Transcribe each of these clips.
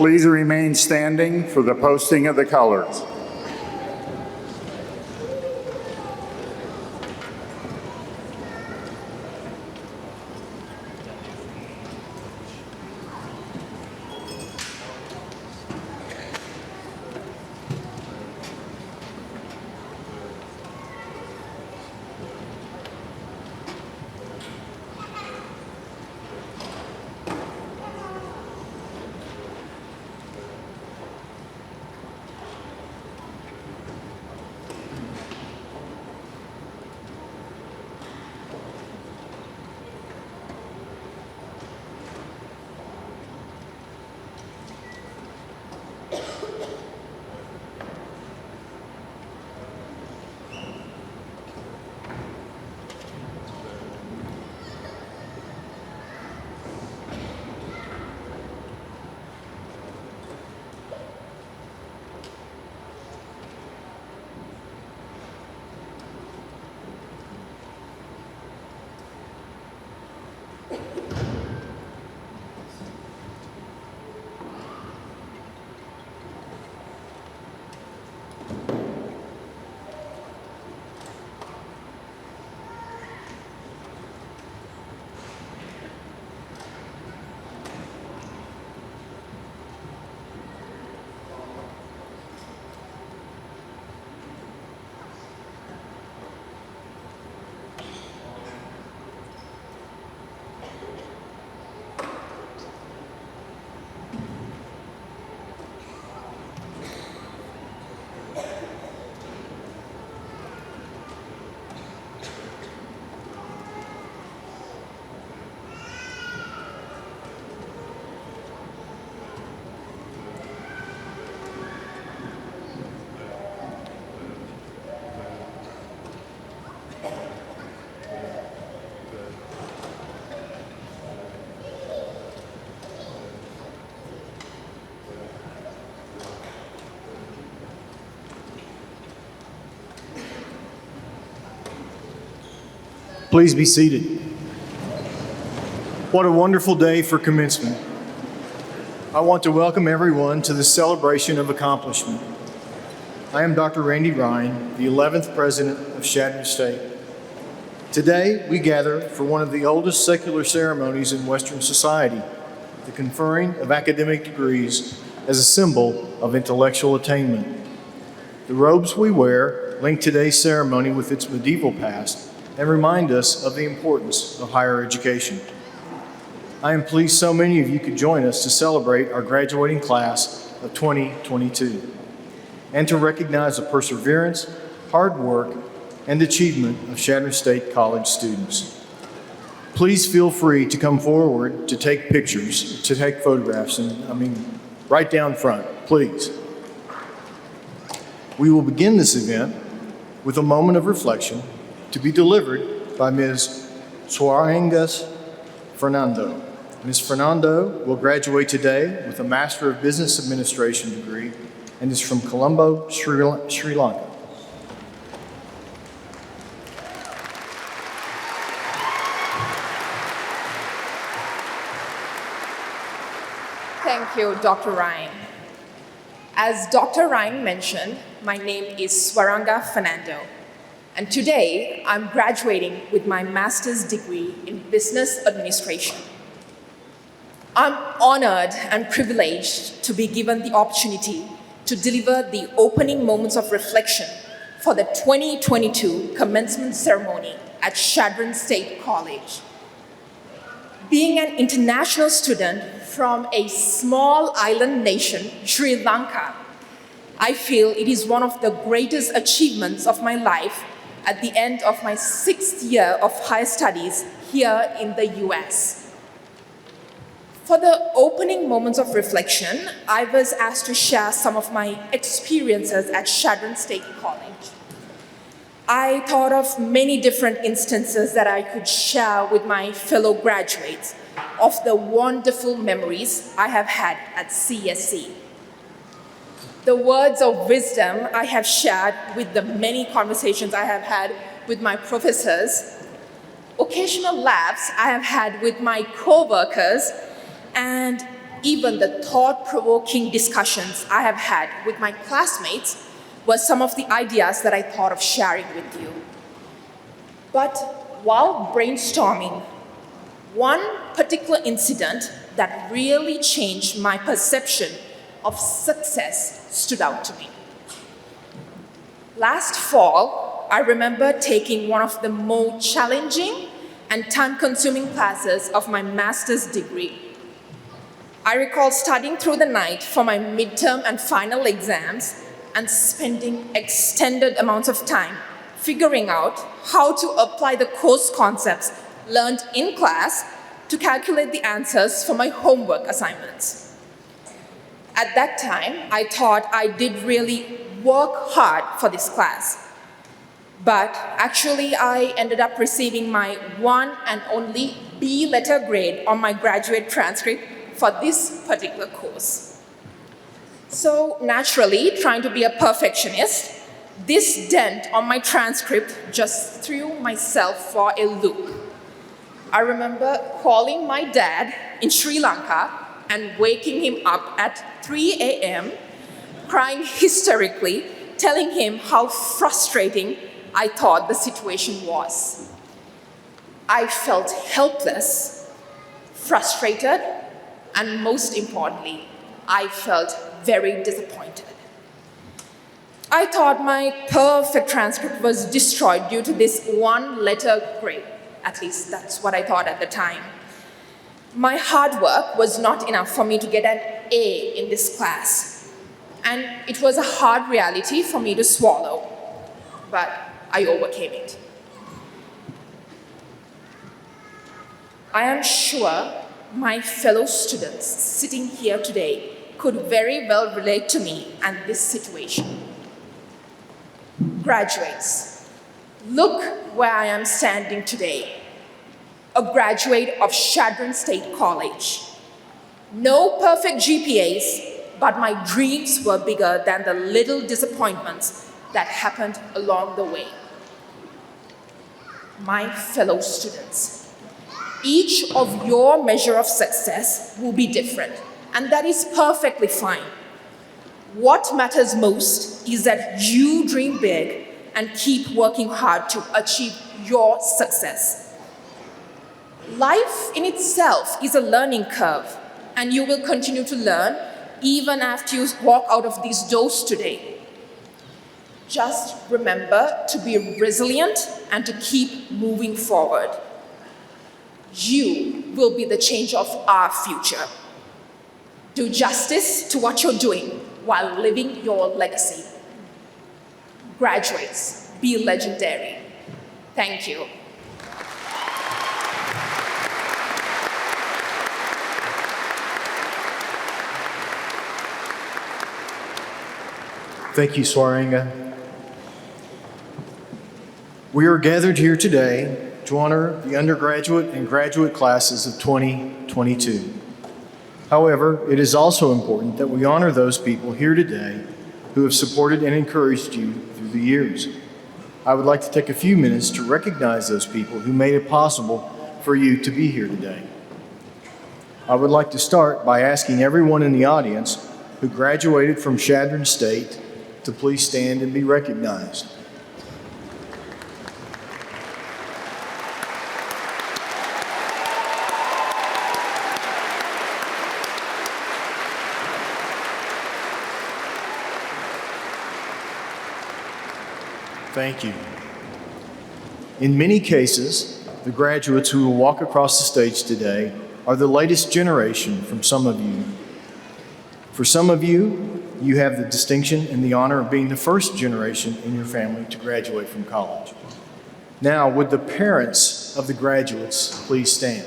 please remain standing for the posting of the colors. Please be seated. What a wonderful day for commencement. I want to welcome everyone to the celebration of accomplishment. I am Dr. Randy Ryan, the 11th president of Chadron State. Today, we gather for one of the oldest secular ceremonies in Western society, the conferring of academic degrees as a symbol of intellectual attainment. The robes we wear link today's ceremony with its medieval past and remind us of the importance of higher education. I am pleased so many of you could join us to celebrate our graduating class of 2022 and to recognize the perseverance, hard work, and achievement of Chadron State College students. Please feel free to come forward to take pictures, to take photographs, and right down front, please. We will begin this event with a moment of reflection to be delivered by Ms. Suarez Fernando. Ms. Fernando will graduate today with a Master of Business Administration degree and is from Colombo, Sri Lanka. Thank you, Dr. Ryan. As Dr. Ryan mentioned, my name is Swaranga Fernando, and today I'm graduating with my master's degree in business administration. I'm honored and privileged to be given the opportunity to deliver the opening moments of reflection for the 2022 commencement ceremony at Chadron State College. Being an international student from a small island nation, Sri Lanka, I feel it is one of the greatest achievements of my life at the end of my 6th year of higher studies here in the US. For the opening moments of reflection, I was asked to share some of my experiences at Chadron State College. I thought of many different instances that I could share with my fellow graduates of the wonderful memories I have had at CSC. The words of wisdom I have shared with the many conversations I have had with my professors, occasional laughs I have had with my co-workers, and even the thought-provoking discussions I have had with my classmates were some of the ideas that I thought of sharing with you. But while brainstorming, one particular incident that really changed my perception of success stood out to me. Last fall, I remember taking one of the more challenging and time-consuming classes of my master's degree. I recall studying through the night for my midterm and final exams and spending extended amounts of time figuring out how to apply the course concepts learned in class to calculate the answers for my homework assignments. At that time, I thought I did really work hard for this class. But actually, I ended up receiving my one and only B letter grade on my graduate transcript for this particular course. So naturally, trying to be a perfectionist, this dent on my transcript just threw myself for a loop. I remember calling my dad in Sri Lanka and waking him up at 3 a.m., crying hysterically, telling him how frustrating I thought the situation was. I felt helpless, frustrated, and most importantly, I felt very disappointed. I thought my perfect transcript was destroyed due to this one letter grade. At least that's what I thought at the time. My hard work was not enough for me to get an A in this class. And it was a hard reality for me to swallow, but I overcame it. I am sure my fellow students sitting here today could very well relate to me and this situation. Graduates, look where I am standing today, a graduate of Chadron State College. No perfect GPAs, but my dreams were bigger than the little disappointments that happened along the way. My fellow students, each of your measure of success will be different, and that is perfectly fine. What matters most is that you dream big and keep working hard to achieve your success. Life in itself is a learning curve, and you will continue to learn even after you walk out of these doors today. Just remember to be resilient and to keep moving forward. You will be the change of our future. Do justice to what you're doing while living your legacy. Graduates, be legendary. Thank you. Thank you, Swaranga. We are gathered here today to honor the undergraduate and graduate classes of 2022. However, it is also important that we honor those people here today who have supported and encouraged you through the years. I would like to take a few minutes to recognize those people who made it possible for you to be here today. I would like to start by asking everyone in the audience who graduated from Chadron State to please stand and be recognized. Thank you. In many cases, the graduates who will walk across the stage today are the latest generation from some of you. For some of you, you have the distinction and the honor of being the first generation in your family to graduate from college. Now, would the parents of the graduates please stand?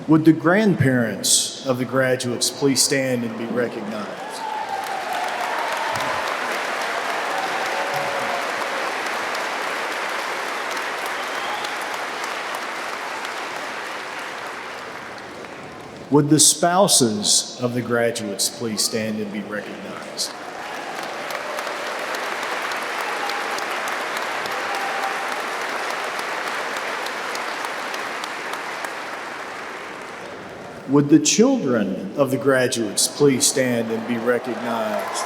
Would the grandparents of the graduates please stand and be recognized? Would the spouses of the graduates please stand and be recognized? Would the children of the graduates please stand and be recognized?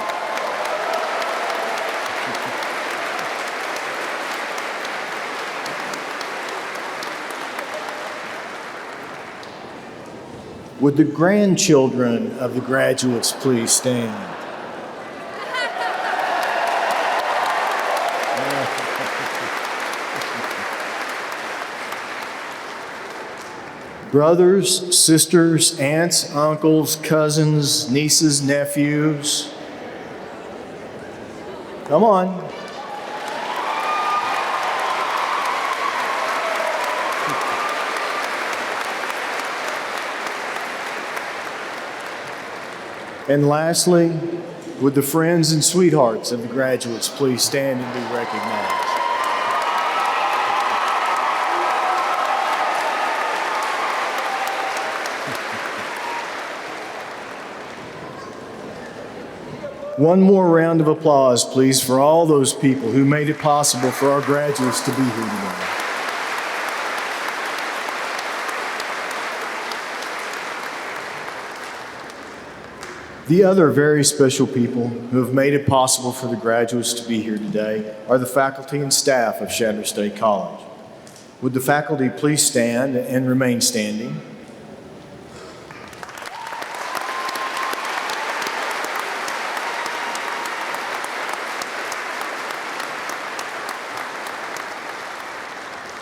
Would the grandchildren of the graduates please stand? Brothers, sisters, aunts, uncles, cousins, nieces, nephews. Come on. And lastly, would the friends and sweethearts of the graduates please stand and be recognized? One more round of applause, please, for all those people who made it possible for our graduates to be here today. The other very special people who have made it possible for the graduates to be here today are the faculty and staff of Chadron State College. Would the faculty please stand and remain standing?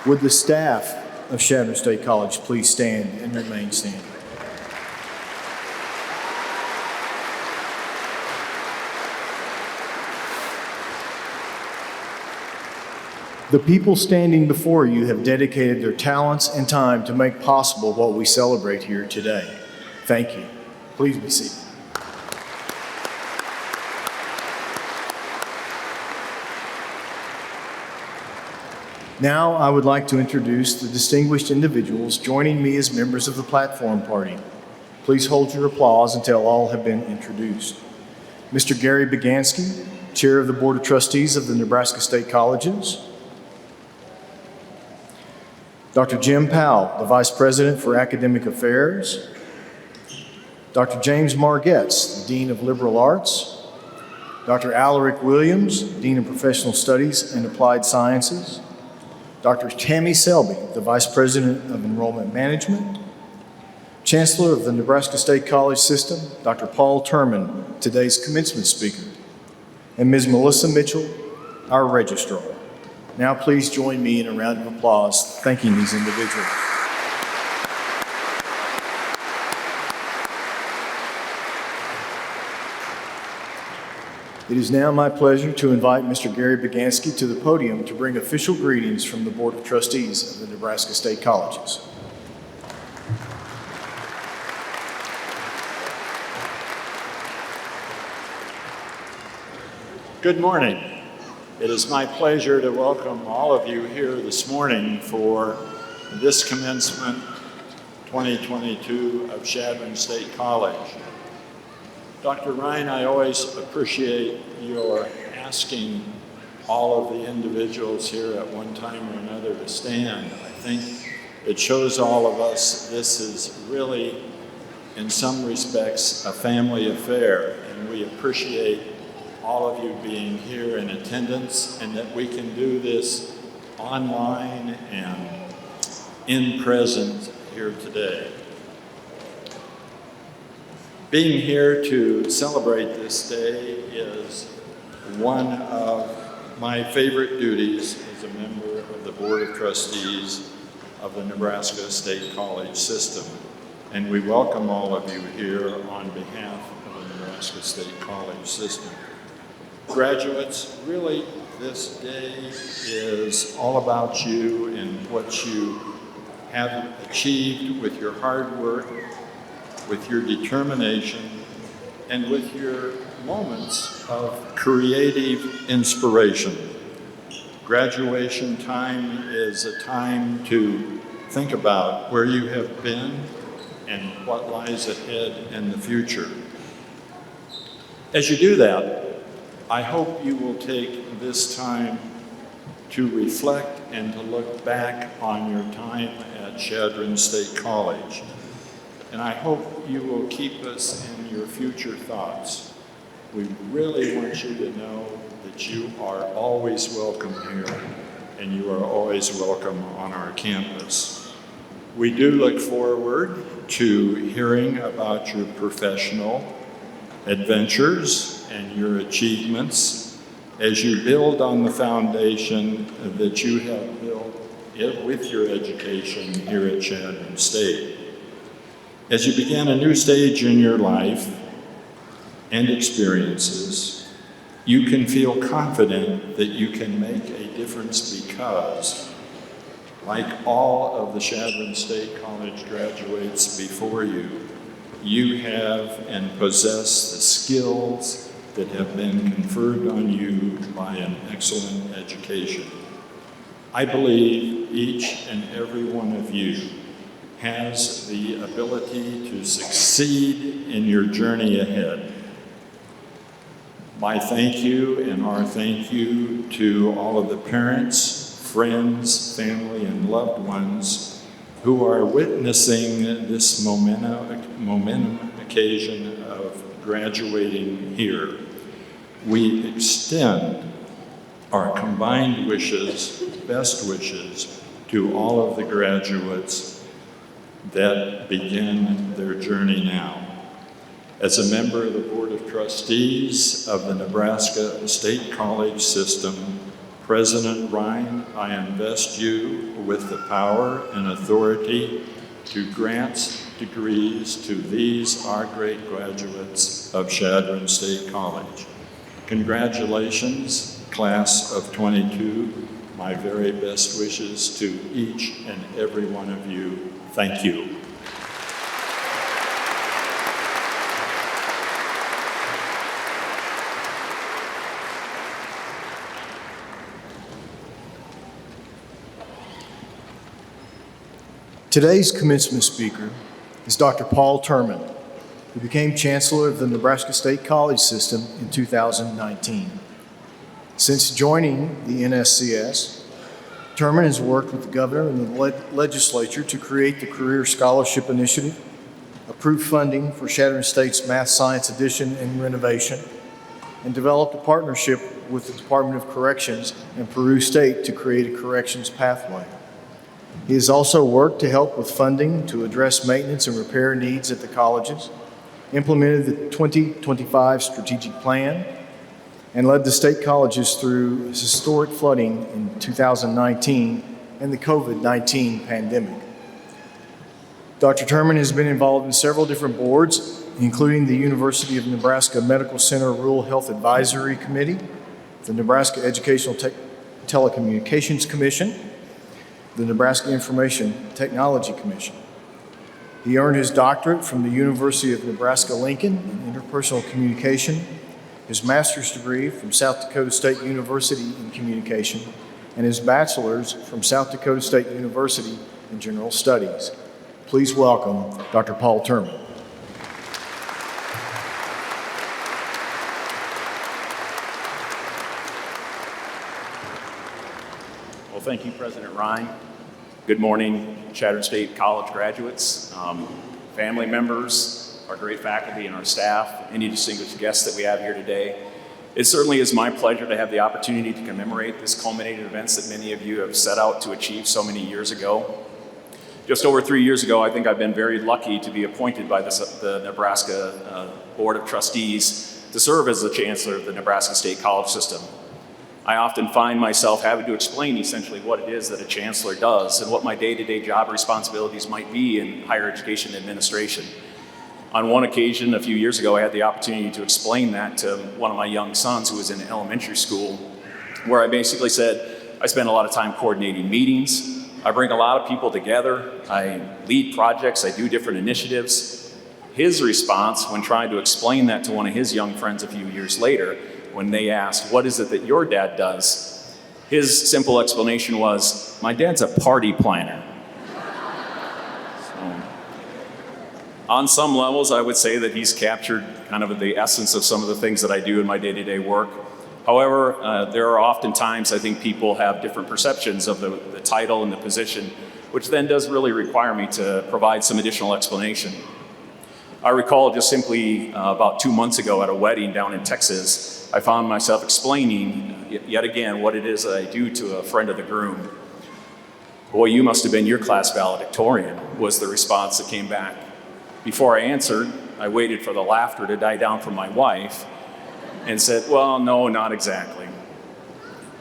Would the staff of Chadron State College please stand and remain standing? The people standing before you have dedicated their talents and time to make possible what we celebrate here today. Thank you. Please be seated. Now, I would like to introduce the distinguished individuals joining me as members of the platform party. Please hold your applause until all have been introduced. Mr. Gary Begansky, Chair of the Board of Trustees of the Nebraska State Colleges. Dr. Jim Powell, the Vice President for Academic Affairs. Dr. James Margetts, the Dean of Liberal Arts. Dr. Alaric Williams, Dean of Professional Studies and Applied Sciences. Dr. Tammy Selby, the Vice President of Enrollment Management. Chancellor of the Nebraska State College System, Dr. Paul Turman, today's commencement speaker. And Ms. Melissa Mitchell, our registrar. Now please join me in a round of applause thanking these individuals. It is now my pleasure to invite Mr. Gary Begansky to the podium to bring official greetings from the Board of Trustees of the Nebraska State Colleges. Good morning. It is my pleasure to welcome all of you here this morning for this commencement 2022 of Chadron State College. Dr. Ryan, I always appreciate your asking all of the individuals here at one time or another to stand. I think it shows all of us this is really, in some respects, a family affair, and we appreciate all of you being here in attendance and that we can do this online and in present here today. Being here to celebrate this day is one of my favorite duties as a member of the Board of Trustees of the Nebraska State College System. And we welcome all of you here on behalf of the Nebraska State College System. Graduates, really this day is all about you and what you have achieved with your hard work, with your determination, and with your moments of creative inspiration. Graduation time is a time to think about where you have been and what lies ahead in the future. As you do that, I hope you will take this time to reflect and to look back on your time at Chadron State College. And I hope you will keep us in your future thoughts. We really want you to know that you are always welcome here, and you are always welcome on our campus. We do look forward to hearing about your professional adventures and your achievements as you build on the foundation that you have built with your education here at Chadron State. As you begin a new stage in your life and experiences, you can feel confident that you can make a difference because, like all of the Chadron State College graduates before you, you have and possess the skills that have been conferred on you by an excellent education. I believe each and every one of you has the ability to succeed in your journey ahead. My thank you and our thank you to all of the parents, friends, family, and loved ones who are witnessing this momentum occasion of graduating here. We extend our combined wishes, best wishes, to all of the graduates that begin their journey now. As a member of the Board of Trustees of the Nebraska State College System, President Ryan, I invest you with the power and authority to grant degrees to these, our great graduates of Chadron State College. Congratulations, class of 22. My very best wishes to each and every one of you. Thank you. Today's commencement speaker is Dr. Paul Turman, who became Chancellor of the Nebraska State College System in 2019. Since joining the NSCS, Turman has worked with the governor and the legislature to create the Career Scholarship Initiative, approve funding for Chadron State's Math Science Addition and renovation, and developed a partnership with the Department of Corrections and Peru State to create a corrections pathway. He has also worked to help with funding to address maintenance and repair needs at the colleges, implemented the 2025 strategic plan, and led the state colleges through historic flooding in 2019 and the COVID-19 pandemic. Dr. Turman has been involved in several different boards, including the University of Nebraska Medical Center Rural Health Advisory Committee, the Nebraska Educational Telecommunications Commission, the Nebraska Information Technology Commission. He earned his doctorate from the University of Nebraska-Lincoln in interpersonal communication, his master's degree from South Dakota State University in communication, and his bachelor's from South Dakota State University in general studies. Please welcome Dr. Paul Turman. Well, thank you, President Ryan. Good morning, Chadron State College graduates, family members, our great faculty and our staff, any distinguished guests that we have here today. It certainly is my pleasure to have the opportunity to commemorate this culminating events that many of you have set out to achieve so many years ago. Just over 3 years ago, I think I've been very lucky to be appointed by the Nebraska Board of Trustees to serve as the Chancellor of the Nebraska State College System. I often find myself having to explain essentially what it is that a chancellor does and what my day-to-day job responsibilities might be in higher education administration. On one occasion, a few years ago, I had the opportunity to explain that to one of my young sons who was in elementary school, where I basically said, I spend a lot of time coordinating meetings, I bring a lot of people together, I lead projects, I do different initiatives. His response when trying to explain that to one of his young friends a few years later, when they asked, what is it that your dad does? His simple explanation was, my dad's a party planner. So, On some levels, I would say that he's captured kind of the essence of some of the things that I do in my day-to-day work. However, there are often times I think people have different perceptions of the title and the position, which then does really require me to provide some additional explanation. I recall just simply about 2 months ago at a wedding down in Texas, I found myself explaining yet again what it is that I do to a friend of the groom. "Boy, you must have been your class valedictorian," was the response that came back. Before I answered, I waited for the laughter to die down from my wife and said, "Well, no, not exactly."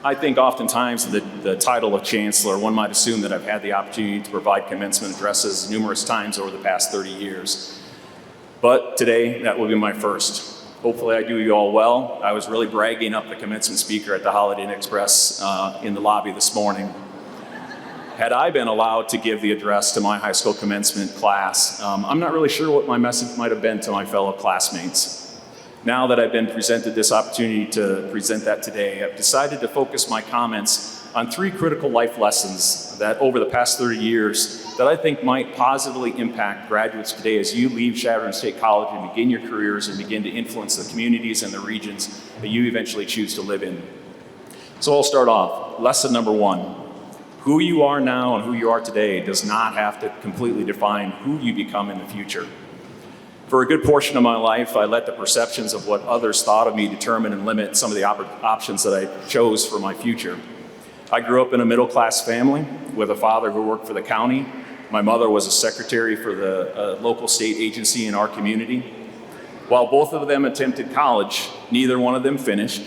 I think oftentimes the title of chancellor, one might assume that I've had the opportunity to provide commencement addresses numerous times over the past 30 years. But today, that will be my first. Hopefully I do you all well. I was really bragging up the commencement speaker at the Holiday Inn Express in the lobby this morning. Had I been allowed to give the address to my high school commencement class, I'm not really sure what my message might have been to my fellow classmates. Now that I've been presented this opportunity to present that today, I've decided to focus my comments on 3 critical life lessons that over the past 30 years that I think might positively impact graduates today as you leave Chadron State College and begin your careers and begin to influence the communities and the regions that you eventually choose to live in. So I'll start off. Lesson number 1. Who you are now and who you are today does not have to completely define who you become in the future. For a good portion of my life, I let the perceptions of what others thought of me determine and limit some of the options that I chose for my future. I grew up in a middle-class family with a father who worked for the county. My mother was a secretary for the local state agency in our community. While both of them attempted college, neither one of them finished.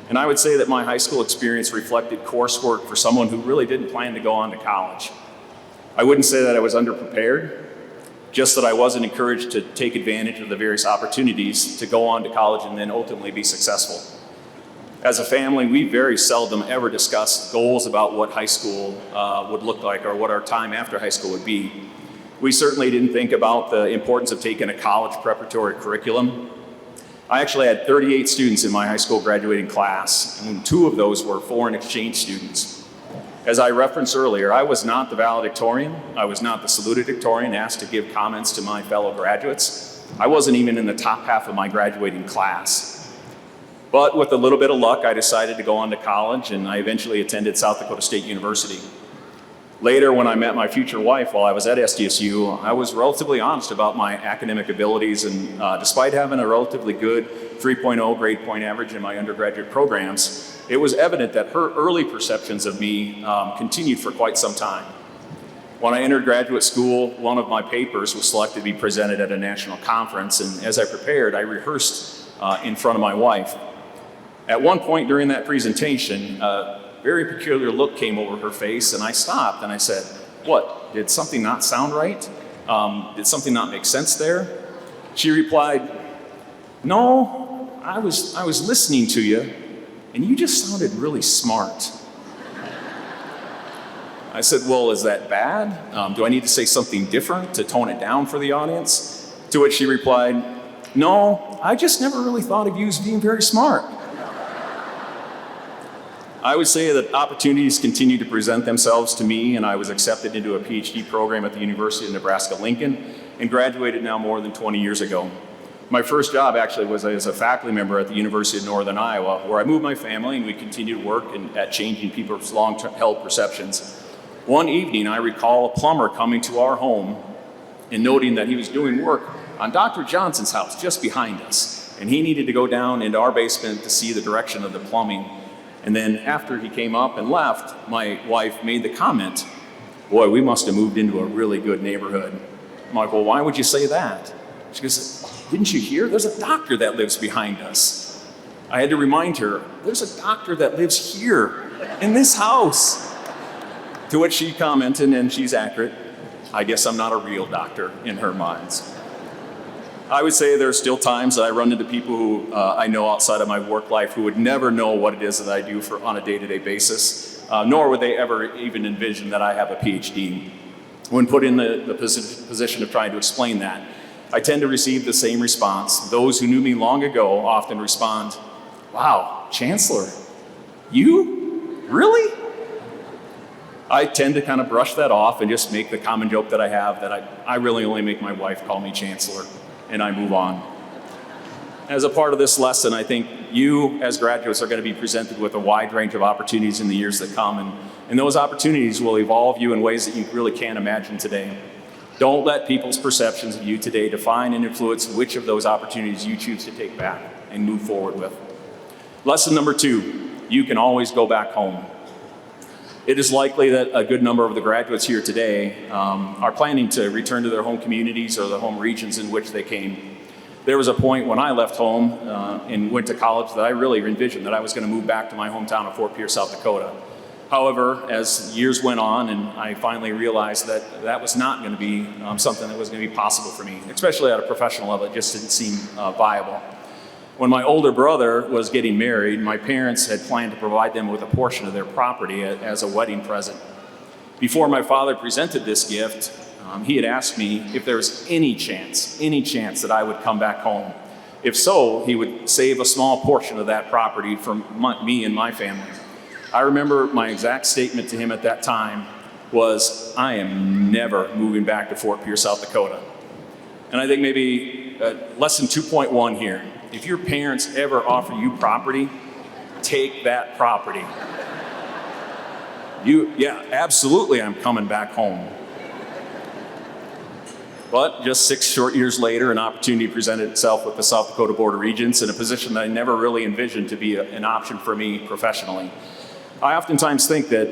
And I would say that my high school experience reflected coursework for someone who really didn't plan to go on to college. I wouldn't say that I was underprepared, just that I wasn't encouraged to take advantage of the various opportunities to go on to college and then ultimately be successful. As a family, we very seldom ever discussed goals about what high school would look like or what our time after high school would be. We certainly didn't think about the importance of taking a college preparatory curriculum. I actually had 38 students in my high school graduating class, and 2 of those were foreign exchange students. As I referenced earlier, I was not the valedictorian. I was not the salutatorian asked to give comments to my fellow graduates. I wasn't even in the top half of my graduating class. But with a little bit of luck, I decided to go on to college, and I eventually attended South Dakota State University. Later, when I met my future wife while I was at SDSU, I was relatively honest about my academic abilities, and despite having a relatively good 3.0 grade point average in my undergraduate programs, it was evident that her early perceptions of me continued for quite some time. When I entered graduate school, one of my papers was selected to be presented at a national conference, and as I prepared, I rehearsed in front of my wife. At one point during that presentation, a very peculiar look came over her face, and I stopped and I said, "What, did something not sound right? Did something not make sense there?" She replied, "No, I was listening to you, and you just sounded really smart." I said, "Well, is that bad? Do I need to say something different to tone it down for the audience?" To which she replied, "No, I just never really thought of you as being very smart." I would say that opportunities continue to present themselves to me, and I was accepted into a PhD program at the University of Nebraska-Lincoln and graduated now more than 20 years ago. My first job actually was as a faculty member at the University of Northern Iowa, where I moved my family and we continued to work at changing people's long-held perceptions. One evening, I recall a plumber coming to our home and noting that he was doing work on Dr. Johnson's house just behind us, and he needed to go down into our basement to see the direction of the plumbing. And then after he came up and left, my wife made the comment, "Boy, we must have moved into a really good neighborhood." I'm like, "Well, why would you say that?" She goes, "Didn't you hear? There's a doctor that lives behind us." I had to remind her, "There's a doctor that lives here in this house." To which she commented, and she's accurate, "I guess I'm not a real doctor," in her minds. I would say there are still times that I run into people who I know outside of my work life who would never know what it is that I do on a day-to-day basis, nor would they ever even envision that I have a PhD. When put in the position of trying to explain that, I tend to receive the same response. Those who knew me long ago often respond, "Wow, Chancellor, you? Really?" I tend to kind of brush that off and just make the common joke that I have that I really only make my wife call me Chancellor, and I move on. As a part of this lesson, I think you as graduates are going to be presented with a wide range of opportunities in the years that come, and those opportunities will evolve you in ways that you really can't imagine today. Don't let people's perceptions of you today define and influence which of those opportunities you choose to take back and move forward with. Lesson number 2, you can always go back home. It is likely that a good number of the graduates here today are planning to return to their home communities or the home regions in which they came. There was a point when I left home and went to college that I really envisioned that I was going to move back to my hometown of Fort Pierce, South Dakota. However, as years went on and I finally realized that that was not going to be something that was going to be possible for me, especially at a professional level. It just didn't seem viable. When my older brother was getting married, my parents had planned to provide them with a portion of their property as a wedding present. Before my father presented this gift, he had asked me if there was any chance that I would come back home. If so, he would save a small portion of that property for me and my family. I remember my exact statement to him at that time was, I am never moving back to Fort Pierce, South Dakota. And I think maybe lesson 2.1 here. If your parents ever offer you property, take that property. Yeah, absolutely, I'm coming back home. But just 6 short years later, an opportunity presented itself with the South Dakota Board of Regents in a position that I never really envisioned to be an option for me professionally. I oftentimes think that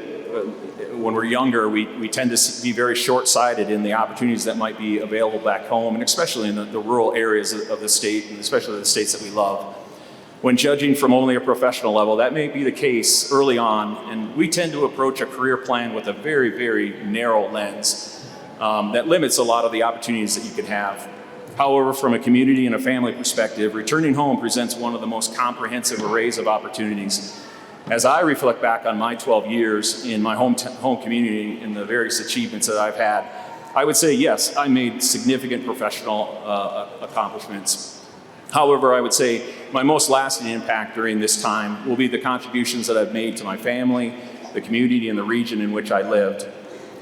when we're younger, we tend to be very short-sighted in the opportunities that might be available back home, and especially in the rural areas of the state, and especially the states that we love. When judging from only a professional level, that may be the case early on, and we tend to approach a career plan with a very, very narrow lens that limits a lot of the opportunities that you could have. However, from a community and a family perspective, returning home presents one of the most comprehensive arrays of opportunities. As I reflect back on my 12 years in my home community and the various achievements that I've had, I would say, yes, I made significant professional accomplishments. However, I would say my most lasting impact during this time will be the contributions that I've made to my family, the community, and the region in which I lived.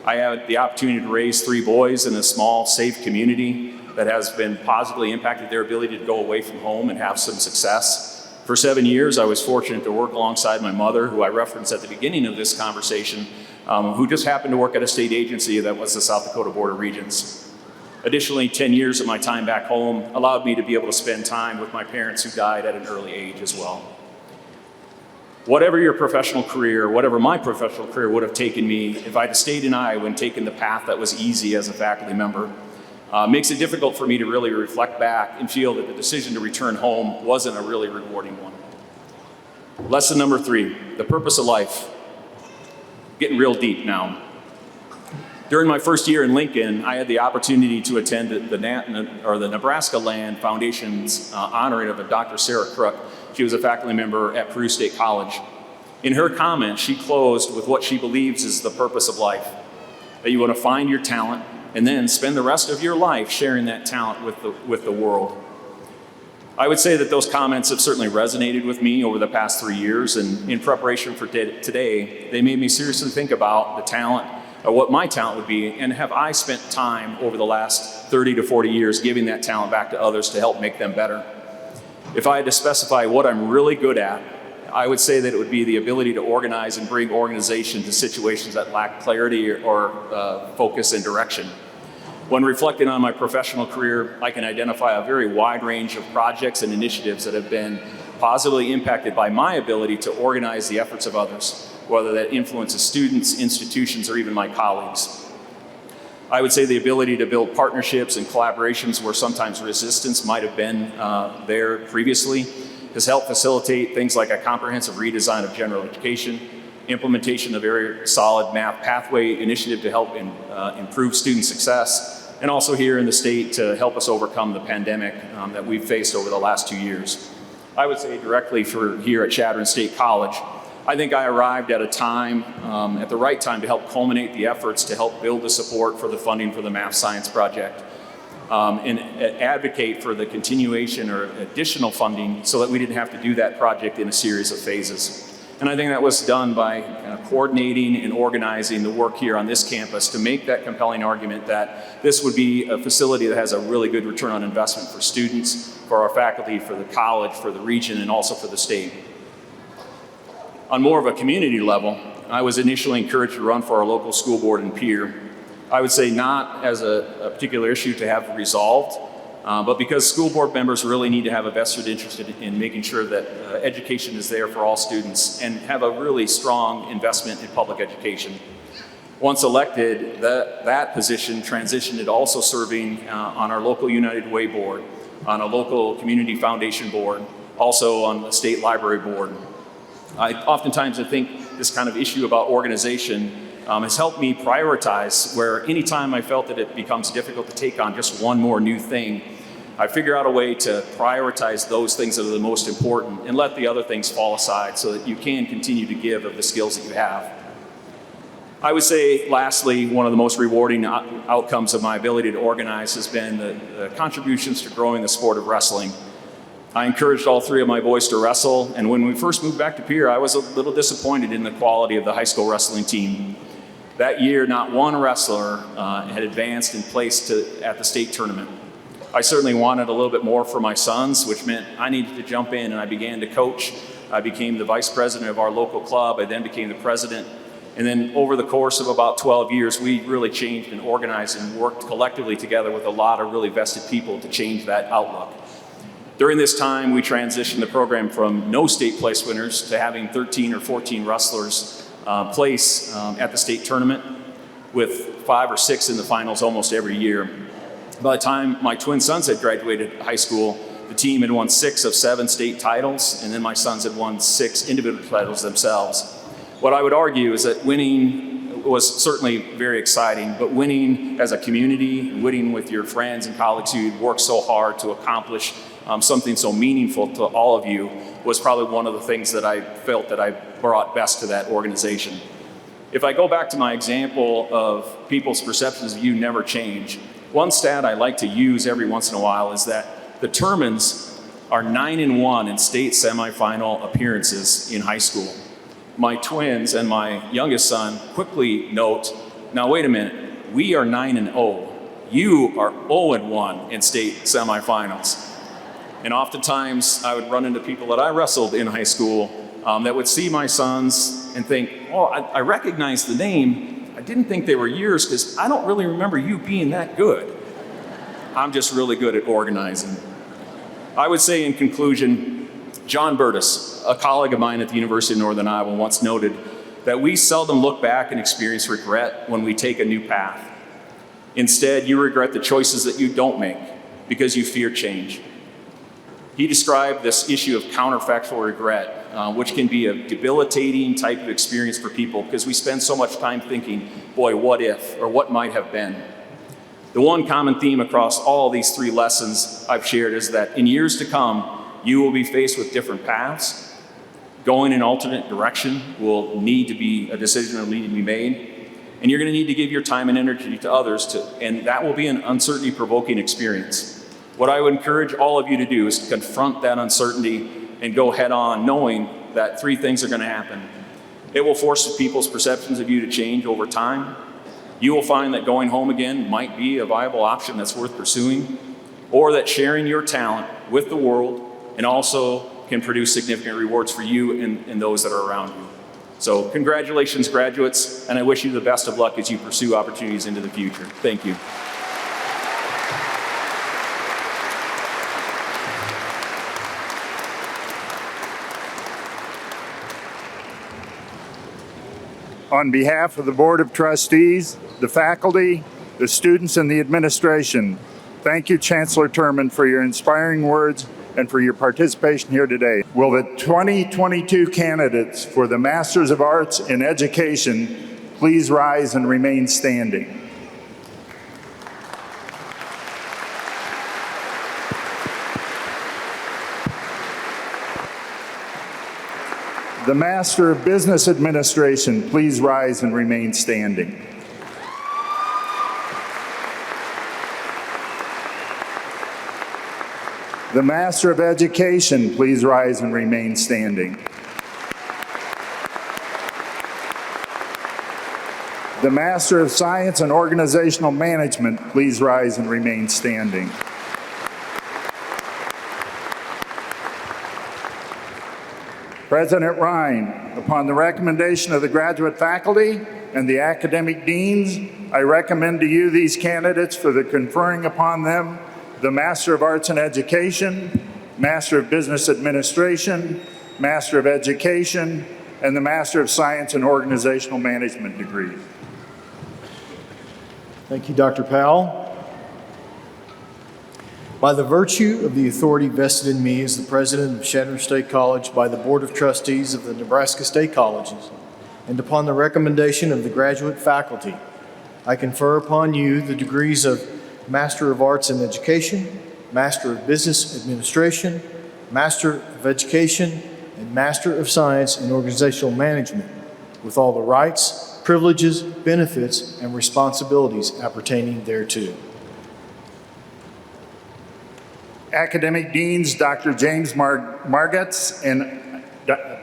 I had the opportunity to raise 3 boys in a small, safe community that has been positively impacted their ability to go away from home and have some success. For 7 years, I was fortunate to work alongside my mother, who I referenced at the beginning of this conversation, who just happened to work at a state agency that was the South Dakota Board of Regents. Additionally, 10 years of my time back home allowed me to be able to spend time with my parents who died at an early age as well. Whatever your professional career, whatever my professional career would have taken me, if I'd stayed in Iowa and taken the path that was easy as a faculty member, makes it difficult for me to really reflect back and feel that the decision to return home wasn't a really rewarding one. Lesson number 3, the purpose of life. Getting real deep now. During my first year in Lincoln, I had the opportunity to attend the Nebraska Land Foundation's honoring of Dr. Sarah Crook. She was a faculty member at Chadron State College. In her comment, she closed with what she believes is the purpose of life, that you want to find your talent and then spend the rest of your life sharing that talent with the world. I would say that those comments have certainly resonated with me over the past 3 years, and in preparation for today, they made me seriously think about the talent, or what my talent would be, and have I spent time over the last 30 to 40 years giving that talent back to others to help make them better. If I had to specify what I'm really good at, I would say that it would be the ability to organize and bring organization to situations that lack clarity or focus and direction. When reflecting on my professional career, I can identify a very wide range of projects and initiatives that have been positively impacted by my ability to organize the efforts of others, whether that influences students, institutions, or even my colleagues. I would say the ability to build partnerships and collaborations where sometimes resistance might have been there previously has helped facilitate things like a comprehensive redesign of general education, implementation of a very solid math pathway initiative to help improve student success, and also here in the state to help us overcome the pandemic that we've faced over the last 2 years. I would say directly for here at Chadron State College, I think I arrived at a time, at the right time to help culminate the efforts to help build the support for the funding for the Math Science Project and advocate for the continuation or additional funding so that we didn't have to do that project in a series of phases. And I think that was done by coordinating and organizing the work here on this campus to make that compelling argument that this would be a facility that has a really good return on investment for students, for our faculty, for the college, for the region, and also for the state. On more of a community level, I was initially encouraged to run for our local school board and peer. I would say not as a particular issue to have resolved, but because school board members really need to have a vested interest in making sure that education is there for all students and have a really strong investment in public education. Once elected, that position transitioned to also serving on our local United Way board, on a local community foundation board, also on the state library board. Oftentimes I think this kind of issue about organization has helped me prioritize where anytime I felt that it becomes difficult to take on just one more new thing, I figure out a way to prioritize those things that are the most important and let the other things fall aside so that you can continue to give of the skills that you have. I would say, lastly, one of the most rewarding outcomes of my ability to organize has been the contributions to growing the sport of wrestling. I encouraged all three of my boys to wrestle, and when we first moved back to Pierre, I was a little disappointed in the quality of the high school wrestling team. That year, not one wrestler had advanced and placed at the state tournament. I certainly wanted a little bit more for my sons, which meant I needed to jump in, and I began to coach. I became the vice president of our local club. I then became the president. And then over the course of about 12 years, we really changed and organized and worked collectively together with a lot of really vested people to change that outlook. During this time, we transitioned the program from no state place winners to having 13 or 14 wrestlers place at the state tournament, with 5 or 6 in the finals almost every year. By the time my twin sons had graduated high school, the team had won 6 of 7 state titles, and then my sons had won 6 individual titles themselves. What I would argue is that winning was certainly very exciting, but winning as a community, winning with your friends and colleagues who worked so hard to accomplish something so meaningful to all of you was probably one of the things that I felt that I brought best to that organization. If I go back to my example of people's perceptions of you never change, one stat I like to use every once in a while is that the Termans are 9-1 in state semifinal appearances in high school. My twins and my youngest son quickly note, now wait a minute, we are 9-0. You are 0-1 in state semifinals. And oftentimes I would run into people that I wrestled in high school that would see my sons and think, oh, I recognize the name. I didn't think they were yours because I don't really remember you being that good. I'm just really good at organizing. I would say in conclusion, John Burtis, a colleague of mine at the University of Northern Iowa, once noted that we seldom look back and experience regret when we take a new path. Instead, you regret the choices that you don't make because you fear change. He described this issue of counterfactual regret, which can be a debilitating type of experience for people because we spend so much time thinking, boy, what if, or what might have been. The one common theme across all these 3 lessons I've shared is that in years to come, you will be faced with different paths. Going in an alternate direction will need to be a decision that will need to be made. And you're going to need to give your time and energy to others, and that will be an uncertainty-provoking experience. What I would encourage all of you to do is to confront that uncertainty and go head on, knowing that 3 things are going to happen. It will force people's perceptions of you to change over time. You will find that going home again might be a viable option that's worth pursuing, or that sharing your talent with the world and also can produce significant rewards for you and those that are around you. So congratulations, graduates, and I wish you the best of luck as you pursue opportunities into the future. Thank you. On behalf of the Board of Trustees, the faculty, the students, and the administration, thank you, Chancellor Terman, for your inspiring words and for your participation here today. Will the 2022 candidates for the Masters of Arts in Education please rise and remain standing? The Master of Business Administration, please rise and remain standing. The Master of Education, please rise and remain standing. The Master of Science in Organizational Management, please rise and remain standing. President Ryan, upon the recommendation of the graduate faculty and the academic deans, I recommend to you these candidates for the conferring upon them the Master of Arts in Education, Master of Business Administration, Master of Education, and the Master of Science in Organizational Management degree. Thank you, Dr. Powell. By the virtue of the authority vested in me as the president of Chadron State College by the Board of Trustees of the Nebraska State Colleges, and upon the recommendation of the graduate faculty, I confer upon you the degrees of Master of Arts in Education, Master of Business Administration, Master of Education, and Master of Science in Organizational Management, with all the rights, privileges, benefits, and responsibilities appertaining thereto. Academic Deans Dr. James Margetts and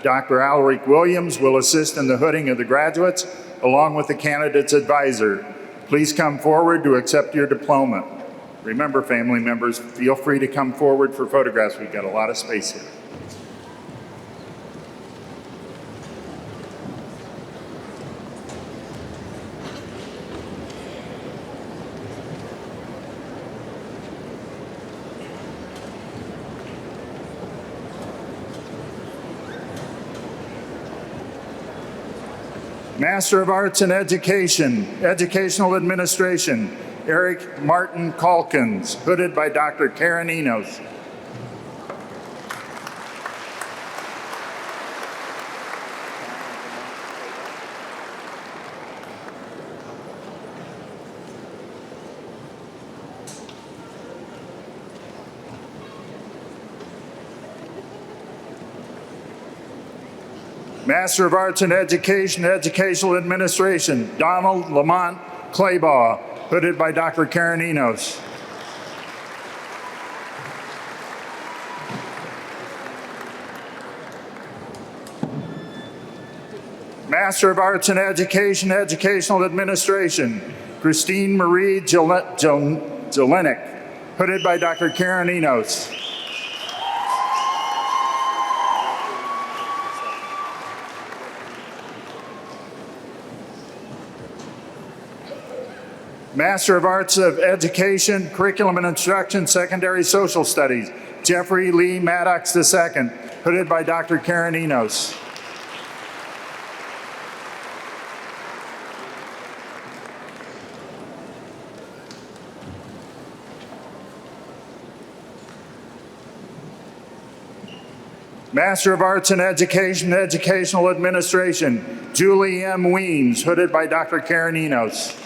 Dr. Alaric Williams will assist in the hooding of the graduates along with the candidate's advisor. Please come forward to accept your diploma. Remember, family members, feel free to come forward for photographs. We've got a lot of space here. Master of Arts in Education, Educational Administration, Eric Martin Calkins, hooded by Dr. Karen Enos. Master of Arts in Education, Educational Administration, Donald Lamont Claybaugh, hooded by Dr. Karen Enos. Master of Arts in Education, Educational Administration, Christine Marie Jelinek, hooded by Dr. Karen Enos. Master of Arts of Education, Curriculum and Instruction, Secondary Social Studies, Jeffrey Lee Maddox II, hooded by Dr. Karen Enos. Master of Arts in Education, Educational Administration, Julie M. Weems, hooded by Dr. Karen Enos.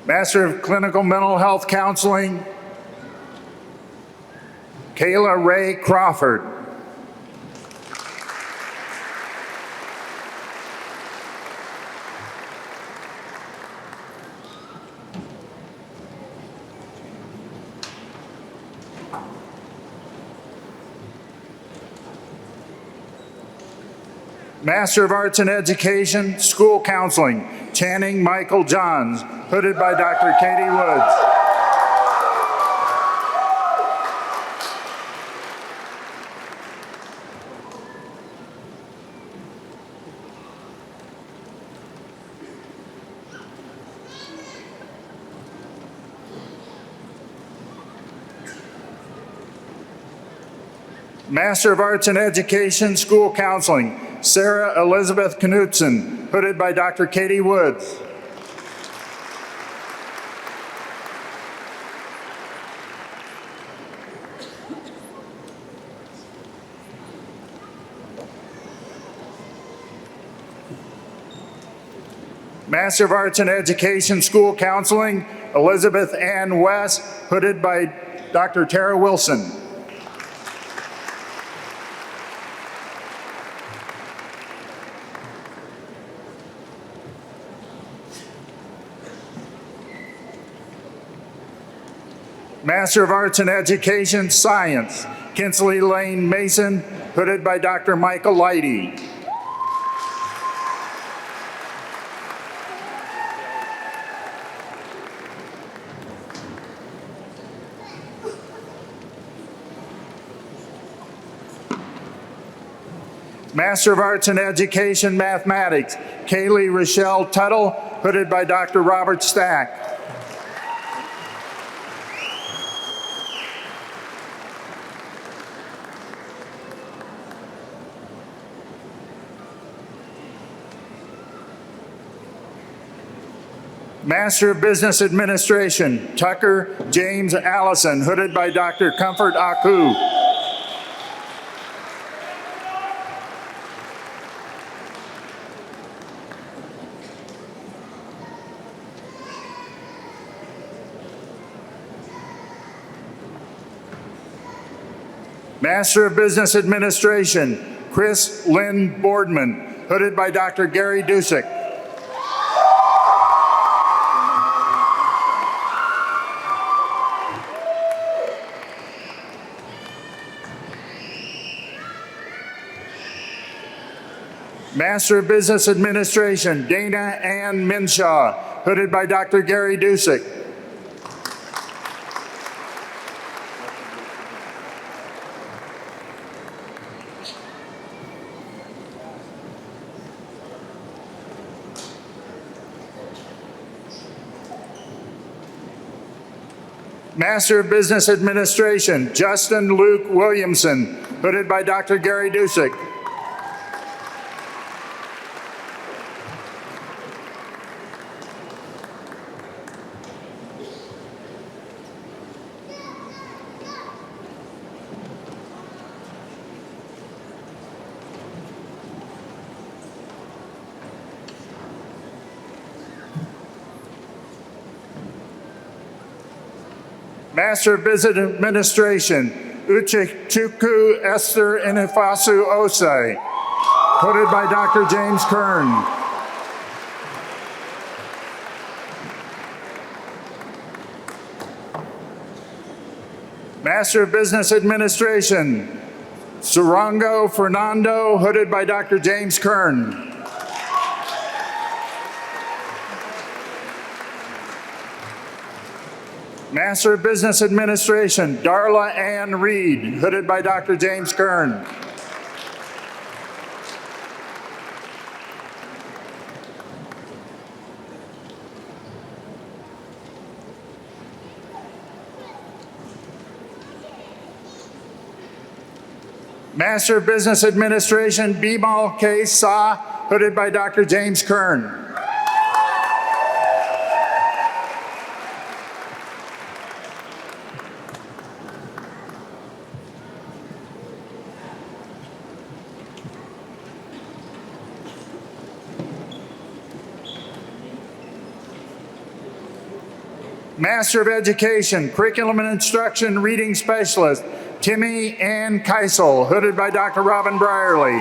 Master of Clinical Mental Health Counseling, Kayla Ray Crawford. Master of Arts in Education, School Counseling, Channing Michael Johns, hooded by Dr. Katie Woods. Master of Arts in Education, School Counseling, Sarah Elizabeth Knutson, hooded by Dr. Katie Woods. Master of Arts in Education, School Counseling, Elizabeth Ann West, hooded by Dr. Tara Wilson. Master of Arts in Education, Science, Kinsley Lane Mason, hooded by Dr. Michael Leidy. Master of Arts in Education, Mathematics, Kaylee Rochelle Tuttle, hooded by Dr. Robert Stack. Master of Business Administration, Tucker James Allison, hooded by Dr. Comfort Aku. Master of Business Administration, Chris Lynn Boardman, hooded by Dr. Gary Dusick. Master of Business Administration, Dana Ann Minshaw, hooded by Dr. Gary Dusick. Master of Business Administration, Justin Luke Williamson, hooded by Dr. Gary Dusick. Master of Business Administration, Uchechukwu Esther Inifasu Osei, hooded by Dr. James Kern. Master of Business Administration, Surango Fernando, hooded by Dr. James Kern. Master of Business Administration, Darla Ann Reed, hooded by Dr. James Kern. Master of Business Administration, Bimal K. Sa, hooded by Dr. James Kern. Master of Education, Curriculum and Instruction Reading Specialist, Timmy Ann Keisel, hooded by Dr. Robin Brierly.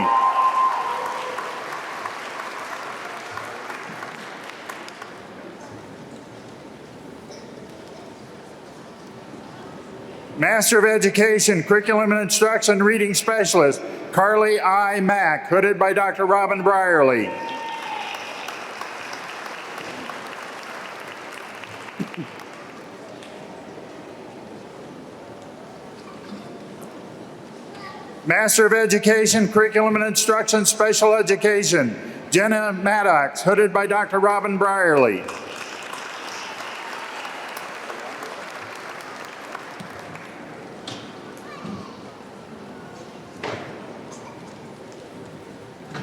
Master of Education, Curriculum and Instruction Reading Specialist, Carly I. Mack, hooded by Dr. Robin Brierly. Master of Education, Curriculum and Instruction, Special Education, Jenna Maddox, hooded by Dr. Robin Brierly.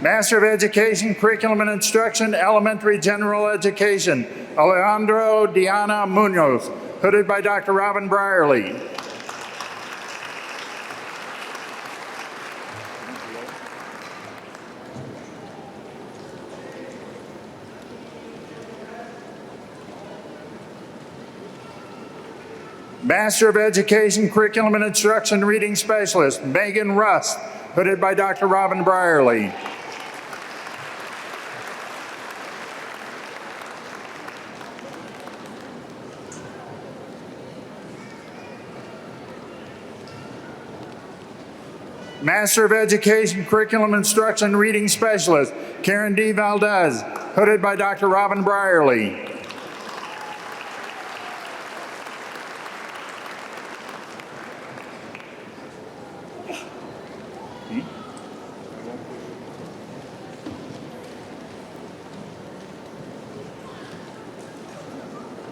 Master of Education, Curriculum and Instruction, Elementary General Education, Alejandro Diana Munoz, hooded by Dr. Robin Brierly. Master of Education, Curriculum and Instruction Reading Specialist, Megan Rust, hooded by Dr. Robin Brierly. Master of Education, Curriculum Instruction, Reading Specialist, Karen D. Valdez, hooded by Dr. Robin Brierly.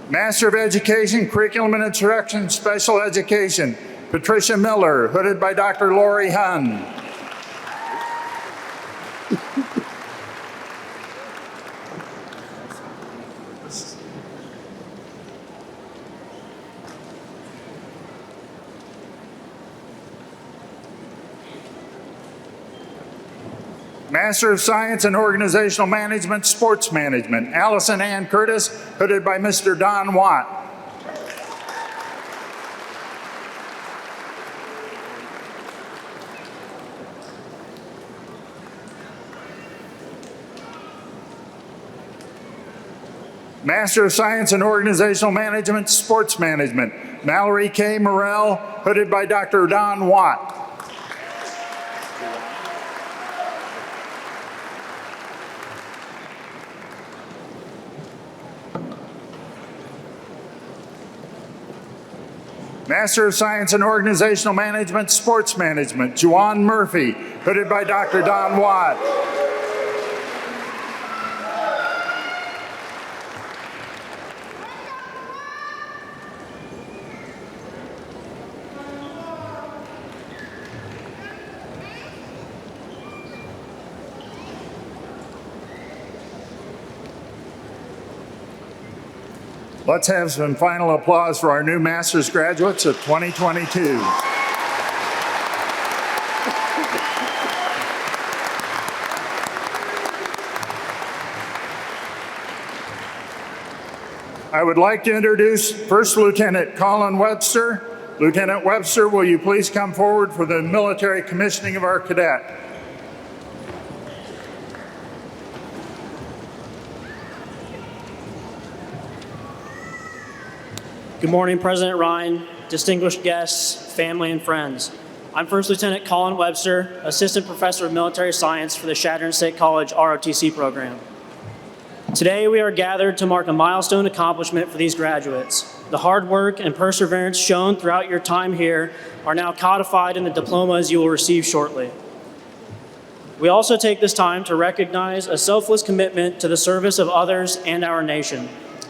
Master of Education, Curriculum and Instruction, Special Education, Patricia Miller, hooded by Dr. Lori Hunn. Master of Science in Organizational Management, Sports Management, Allison Ann Curtis, hooded by Mr. Don Watt. Master of Science in Organizational Management, Sports Management, Mallory K. Morrell, hooded by Dr. Don Watt. Master of Science in Organizational Management, Sports Management, Juwan Murphy, hooded by Dr. Don Watt. Let's have some final applause for our new master's graduates of 2022. I would like to introduce First Lieutenant Colin Webster. Lieutenant Webster, will you please come forward for the military commissioning of our cadet? Good morning, President Ryan, distinguished guests, family, and friends. I'm First Lieutenant Colin Webster, Assistant Professor of Military Science for the Chadron State College ROTC program. Today, we are gathered to mark a milestone accomplishment for these graduates. The hard work and perseverance shown throughout your time here are now codified in the diplomas you will receive shortly. We also take this time to recognize a selfless commitment to the service of others and our nation.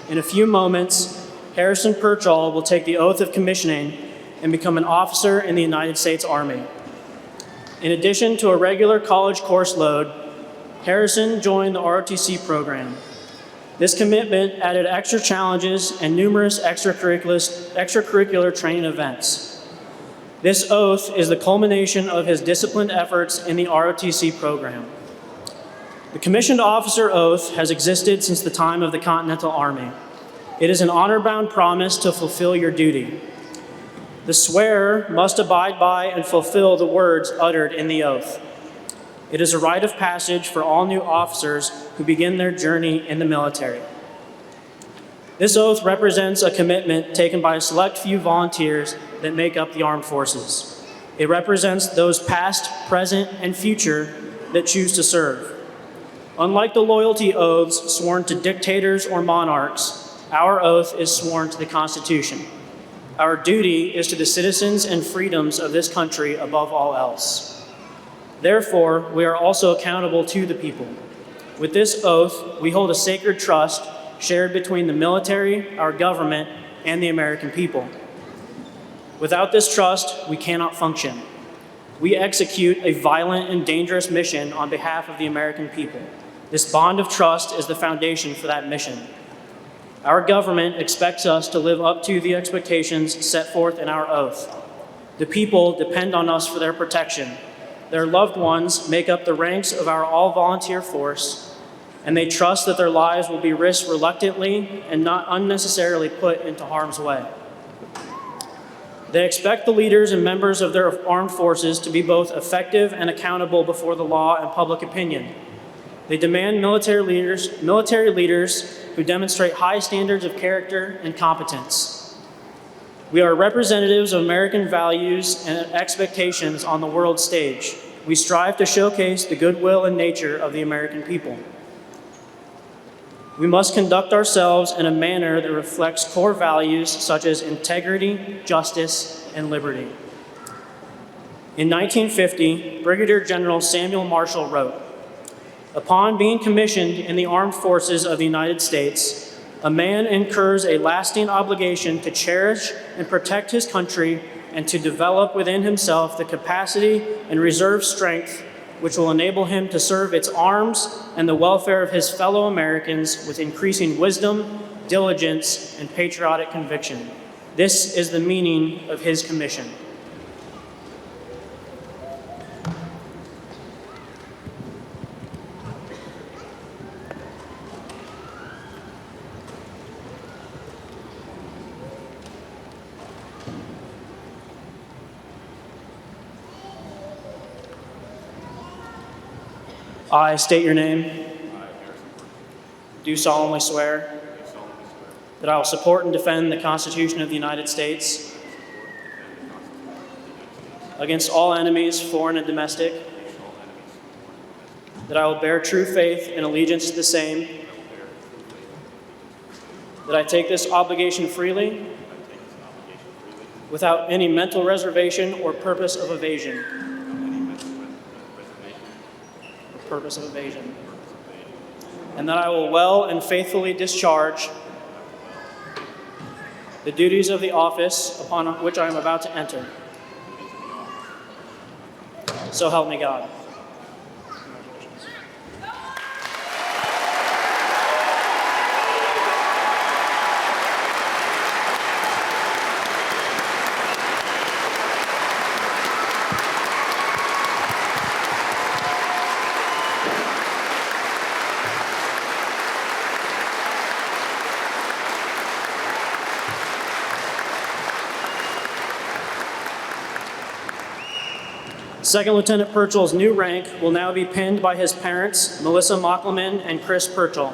In a few moments, Harrison Purchall will take the oath of commissioning and become an officer in the United States Army. In addition to a regular college course load, Harrison joined the ROTC program. This commitment added extra challenges and numerous extracurricular training events. This oath is the culmination of his disciplined efforts in the ROTC program. The commissioned officer oath has existed since the time of the Continental Army. It is an honor-bound promise to fulfill your duty. The swearer must abide by and fulfill the words uttered in the oath. It is a rite of passage for all new officers who begin their journey in the military. This oath represents a commitment taken by a select few volunteers that make up the armed forces. It represents those past, present, and future that choose to serve. Unlike the loyalty oaths sworn to dictators or monarchs, our oath is sworn to the Constitution. Our duty is to the citizens and freedoms of this country above all else. Therefore, we are also accountable to the people. With this oath, we hold a sacred trust shared between the military, our government, and the American people. Without this trust, we cannot function. We execute a violent and dangerous mission on behalf of the American people. This bond of trust is the foundation for that mission. Our government expects us to live up to the expectations set forth in our oath. The people depend on us for their protection. Their loved ones make up the ranks of our all-volunteer force, and they trust that their lives will be risked reluctantly and not unnecessarily put into harm's way. They expect the leaders and members of their armed forces to be both effective and accountable before the law and public opinion. They demand military leaders who demonstrate high standards of character and competence. We are representatives of American values and expectations on the world stage. We strive to showcase the goodwill and nature of the American people. We must conduct ourselves in a manner that reflects core values such as integrity, justice, and liberty. In 1950, Brigadier General Samuel Marshall wrote, "Upon being commissioned in the armed forces of the United States, a man incurs a lasting obligation to cherish and protect his country and to develop within himself the capacity and reserve strength which will enable him to serve its arms and the welfare of his fellow Americans with increasing wisdom, diligence, and patriotic conviction. This is the meaning of his commission." I state your name. Do solemnly swear that I will support and defend the Constitution of the United States against all enemies, foreign and domestic, that I will bear true faith and allegiance to the same, that I take this obligation freely without any mental reservation or purpose of evasion. And that I will well and faithfully discharge the duties of the office upon which I am about to enter. So help me God. Second Lieutenant Purchell's new rank will now be pinned by his parents, Melissa Mockelman and Chris Purchell.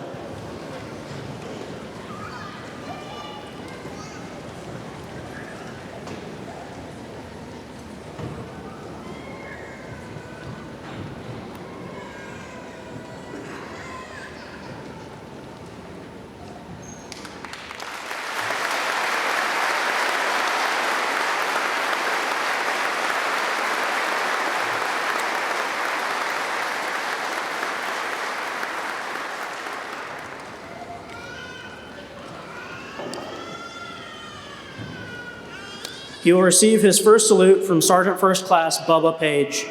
He will receive his first salute from Sergeant First Class Bubba Page.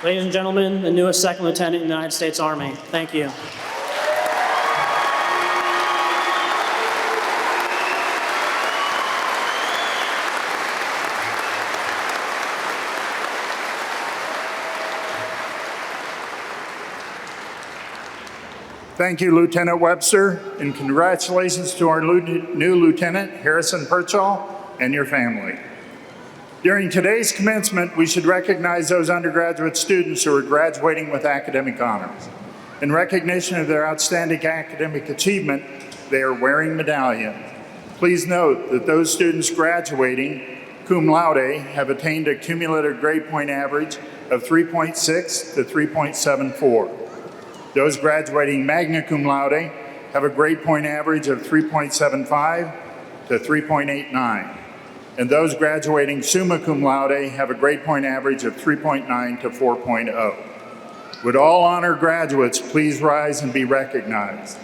Ladies and gentlemen, the newest Second Lieutenant in the United States Army. Thank you. Thank you, Lieutenant Webster, and congratulations to our new Lieutenant, Harrison Purchell, and your family. During today's commencement, we should recognize those undergraduate students who are graduating with academic honors. In recognition of their outstanding academic achievement, they are wearing medallions. Please note that those students graduating cum laude have attained a cumulative grade point average of 3.6 to 3.74. Those graduating magna cum laude have a grade point average of 3.75 to 3.89. And those graduating summa cum laude have a grade point average of 3.9 to 4.0. Would all honor graduates please rise and be recognized?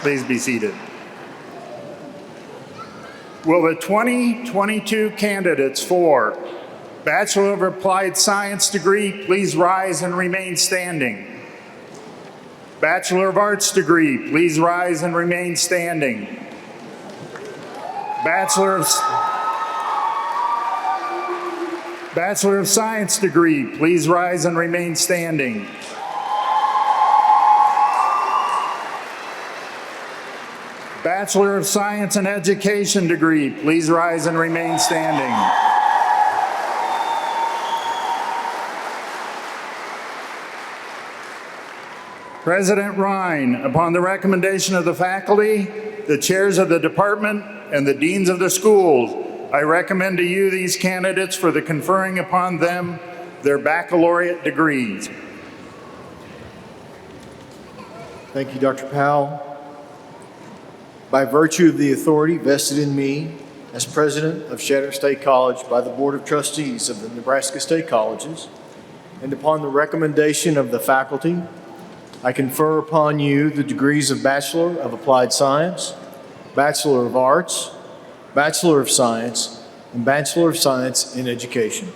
Please be seated. Will the 2022 candidates for Bachelor of Applied Science degree please rise and remain standing? Bachelor of Arts degree, please rise and remain standing. Bachelor of Science degree, please rise and remain standing. Bachelor of Science in Education degree, please rise and remain standing. President Ryan, upon the recommendation of the faculty, the chairs of the department, and the deans of the schools, I recommend to you these candidates for the conferring upon them their baccalaureate degrees. Thank you, Dr. Powell. By virtue of the authority vested in me as president of Chadron State College by the Board of Trustees of the Nebraska State Colleges, and upon the recommendation of the faculty, I confer upon you the degrees of Bachelor of Applied Science, Bachelor of Arts, Bachelor of Science, and Bachelor of Science in Education,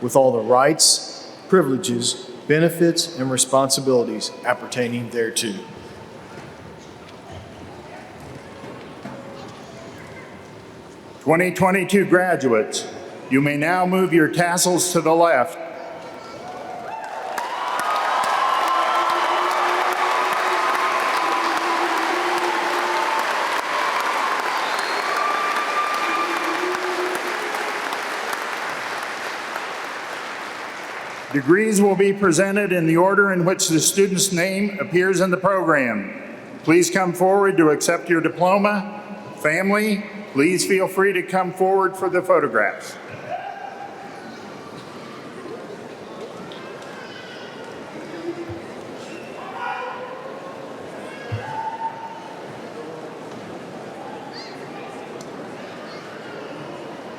with all the rights, privileges, benefits, and responsibilities appertaining thereto. "2022 graduates, you may now move your tassels to the left. Degrees will be presented in the order in which the student's name appears in the program. Please come forward to accept your diploma. Family, please feel free to come forward for the photographs.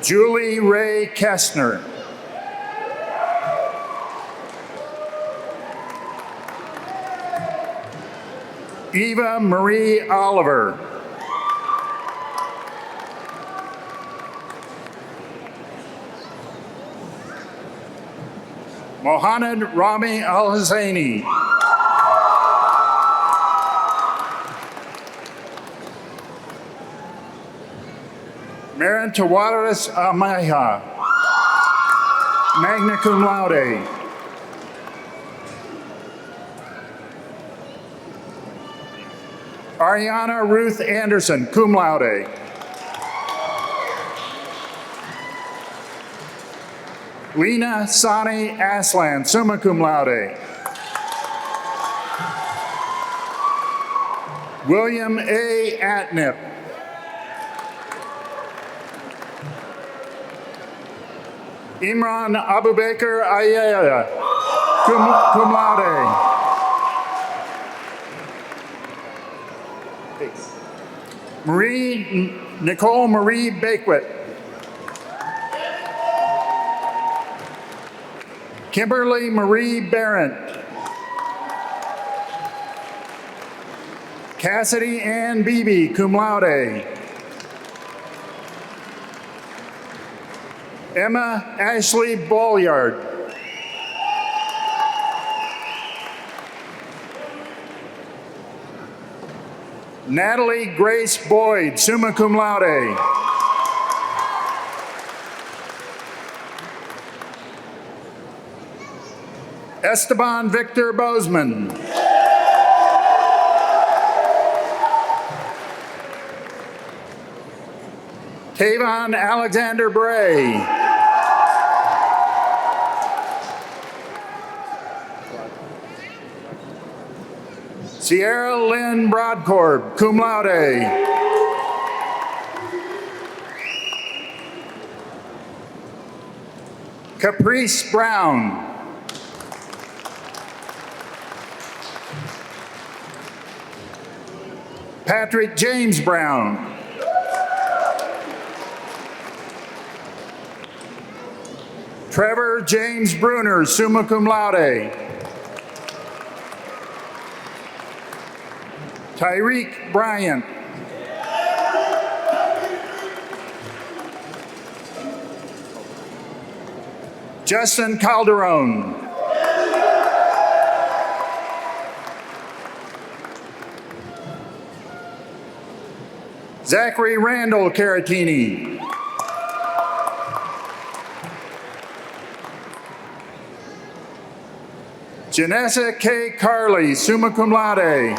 Julie Ray Kestner. Eva Marie Oliver. Mohamed Rami Al-Husseini. Marin Tawaris Amaya, magna cum laude. Ariana Ruth Anderson, cum laude. Lena Sani Aslan, summa cum laude. William A. Atnip. Imran Abubakar Ayaya, cum laude. Nicole Marie Bakewit. Kimberly Marie Barrett. Cassidy Ann Beebe, cum laude. Emma Ashley Bolyard. Natalie Grace Boyd, summa cum laude. Esteban Victor Bozeman. Tavon Alexander Bray. Sierra Lynn Broadcorb, cum laude. Caprice Brown. Patrick James Brown. Trevor James Bruner, summa cum laude. Tyreek Bryant. Justin Calderon. Zachary Randall Caratini. Janessa K. Carley, summa cum laude.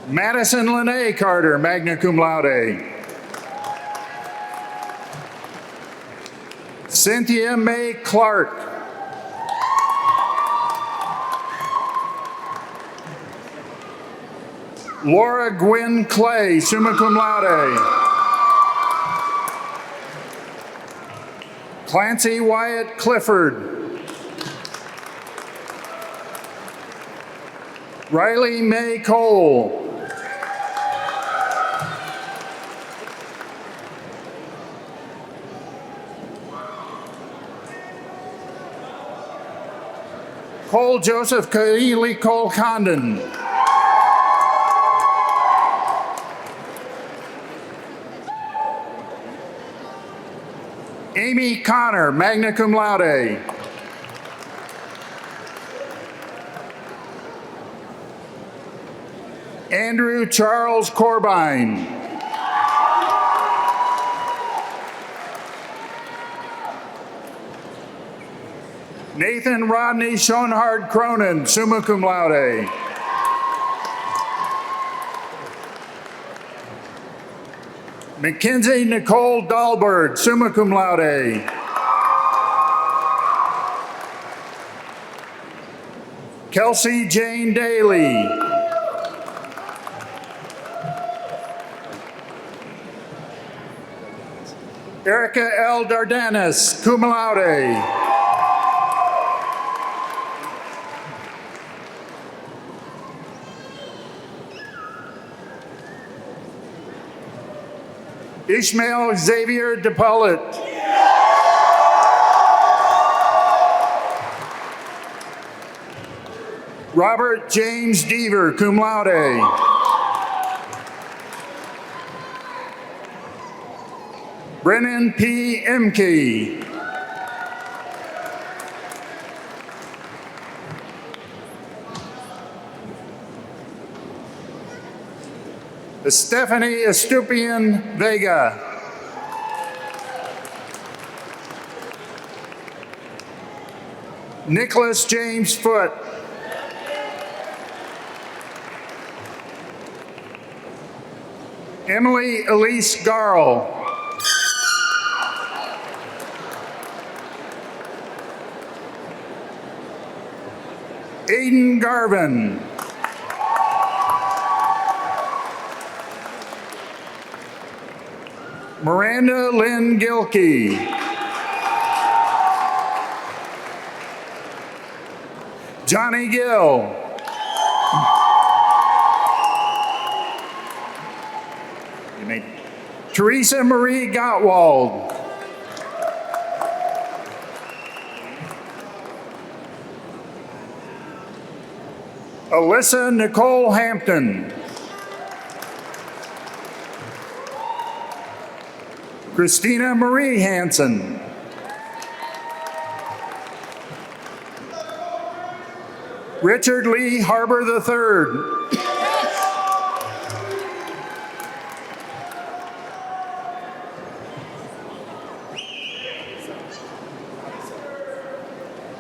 Madison Lene Carter, magna cum laude. Cynthia May Clark. Laura Gwynn Clay, summa cum laude. Clancy Wyatt Clifford. Riley May Cole. Cole Joseph Kaili Cole Condon. Amy Connor, magna cum laude. Andrew Charles Corbine. Nathan Rodney Schoenhard Cronin, summa cum laude. Mackenzie Nicole Dahlberg, summa cum laude. Kelsey Jane Daly. Erica L. Dardanis, cum laude. Ishmael Xavier DePaulet. Robert James Deaver, cum laude. Brennan P. Emke. Stephanie Estupian Vega. Nicholas James Foote. Emily Elise Garl. Aiden Garvin. Miranda Lynn Gilkey. Johnny Gill. Teresa Marie Gottwald. Alyssa Nicole Hampton. Christina Marie Hansen. Richard Lee Harbor III.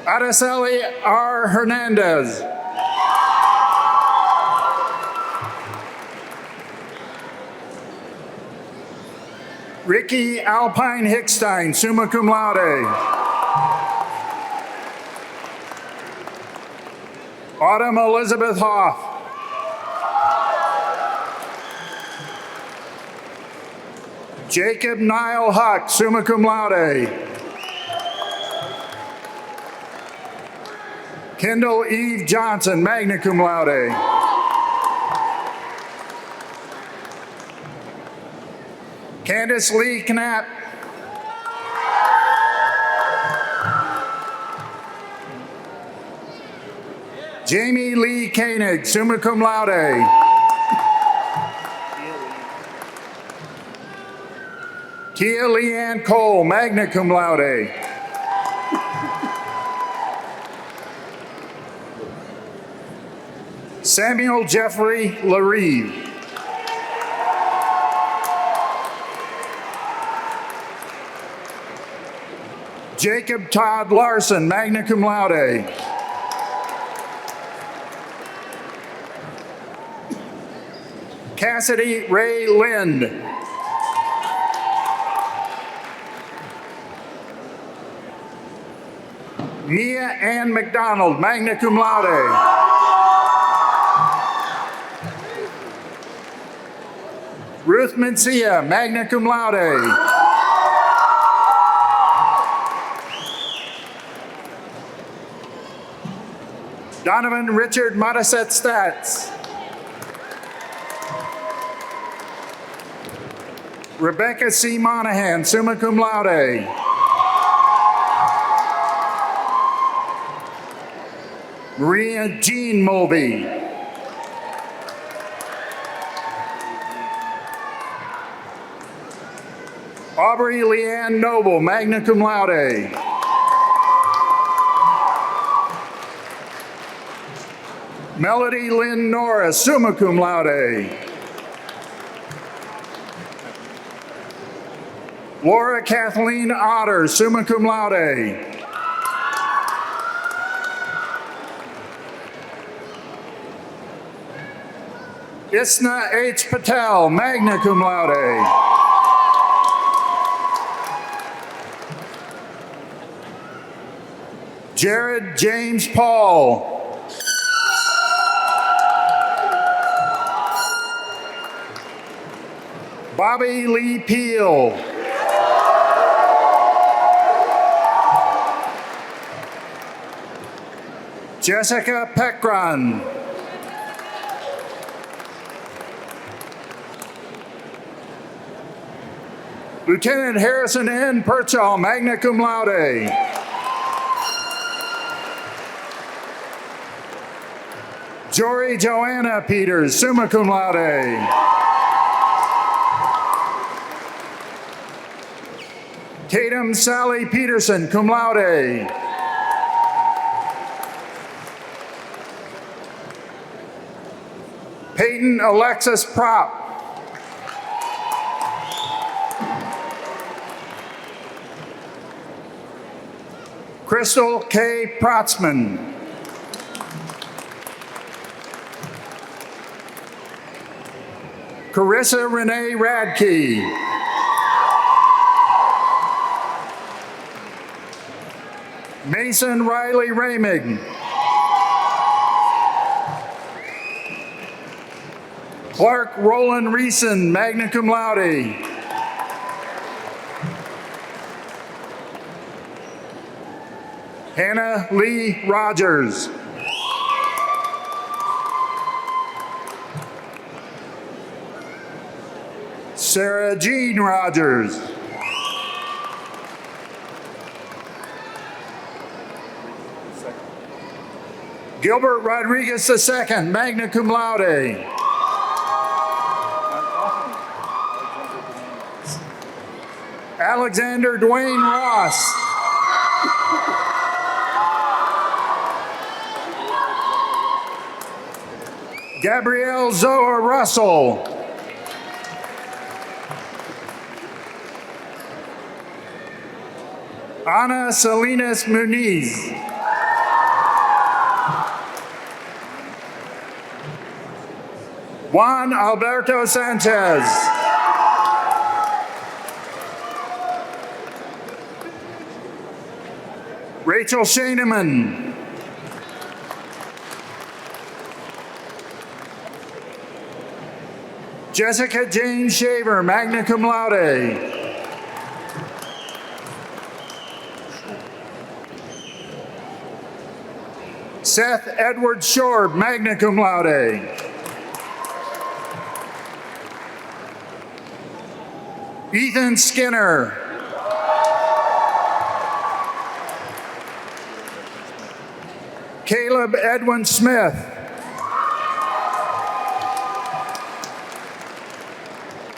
Araceli R. Hernandez. Ricky Alpine Hickstein, summa cum laude. Autumn Elizabeth Hoff. Jacob Niall Huck, summa cum laude. Kendall Eve Johnson, magna cum laude. Candace Lee Knapp. Jamie Lee Koenig, summa cum laude. Tia Leanne Cole, magna cum laude. Samuel Jeffrey Larive. Jacob Todd Larson, magna cum laude. Cassidy Ray Lind. Mia Ann McDonald, magna cum laude. Ruth Mencia, magna cum laude. Donovan Richard Modisette Stats. Rebecca C. Monahan, summa cum laude. Maria Jean Mulvey. Aubrey Leanne Noble, magna cum laude. Melody Lynn Norris, summa cum laude. Laura Kathleen Otter, summa cum laude. Isna H. Patel, magna cum laude. Jared James Paul. Bobby Lee Peel. Jessica Peckron. Lieutenant Harrison N. Purchall, magna cum laude. Jory Joanna Peters, summa cum laude. Tatum Sally Peterson, cum laude. Peyton Alexis Prop. Crystal K. Protzman. Carissa Renee Radke. Mason Riley Ramig. Clark Roland Reeson, magna cum laude. Hannah Lee Rogers. Sarah Jean Rogers. Gilbert Rodriguez II, magna cum laude. Alexander Dwayne Ross. Gabrielle Zoa Russell. Ana Salinas Muniz. Juan Alberto Sanchez. Rachel Shaneman. Jessica Jane Shaver, magna cum laude. Seth Edward Shorb, magna cum laude. Ethan Skinner. Caleb Edwin Smith.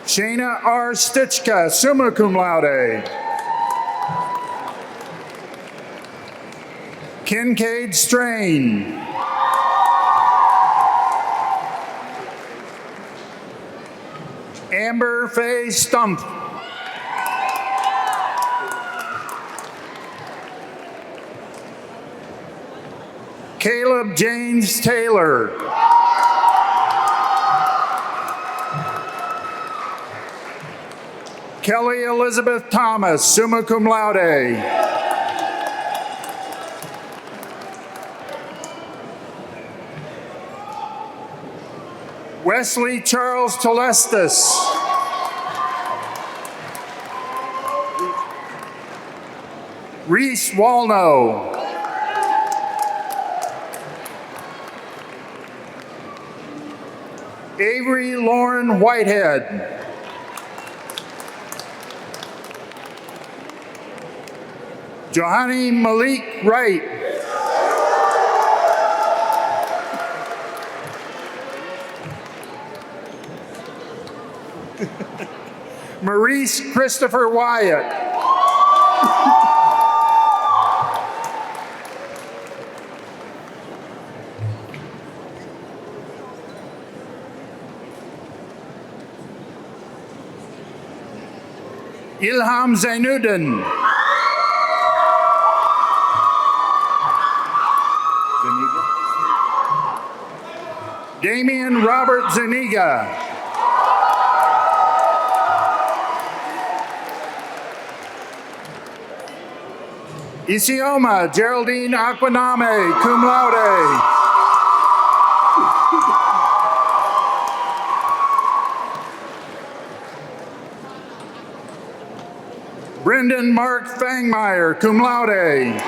Shayna R. Stitchka, summa cum laude. Kincaid Strain. Amber Faye Stump. Caleb James Taylor. Kelly Elizabeth Thomas, summa cum laude. Wesley Charles Telestis. Reese Walno. Avery Lauren Whitehead. Johanny Malik Wright. Maurice Christopher Wyatt. Ilham Zainuddin. Damian Robert Zuniga. Isioma Geraldine Aquaname, cum laude. Brendan Mark Fangmeyer, cum laude.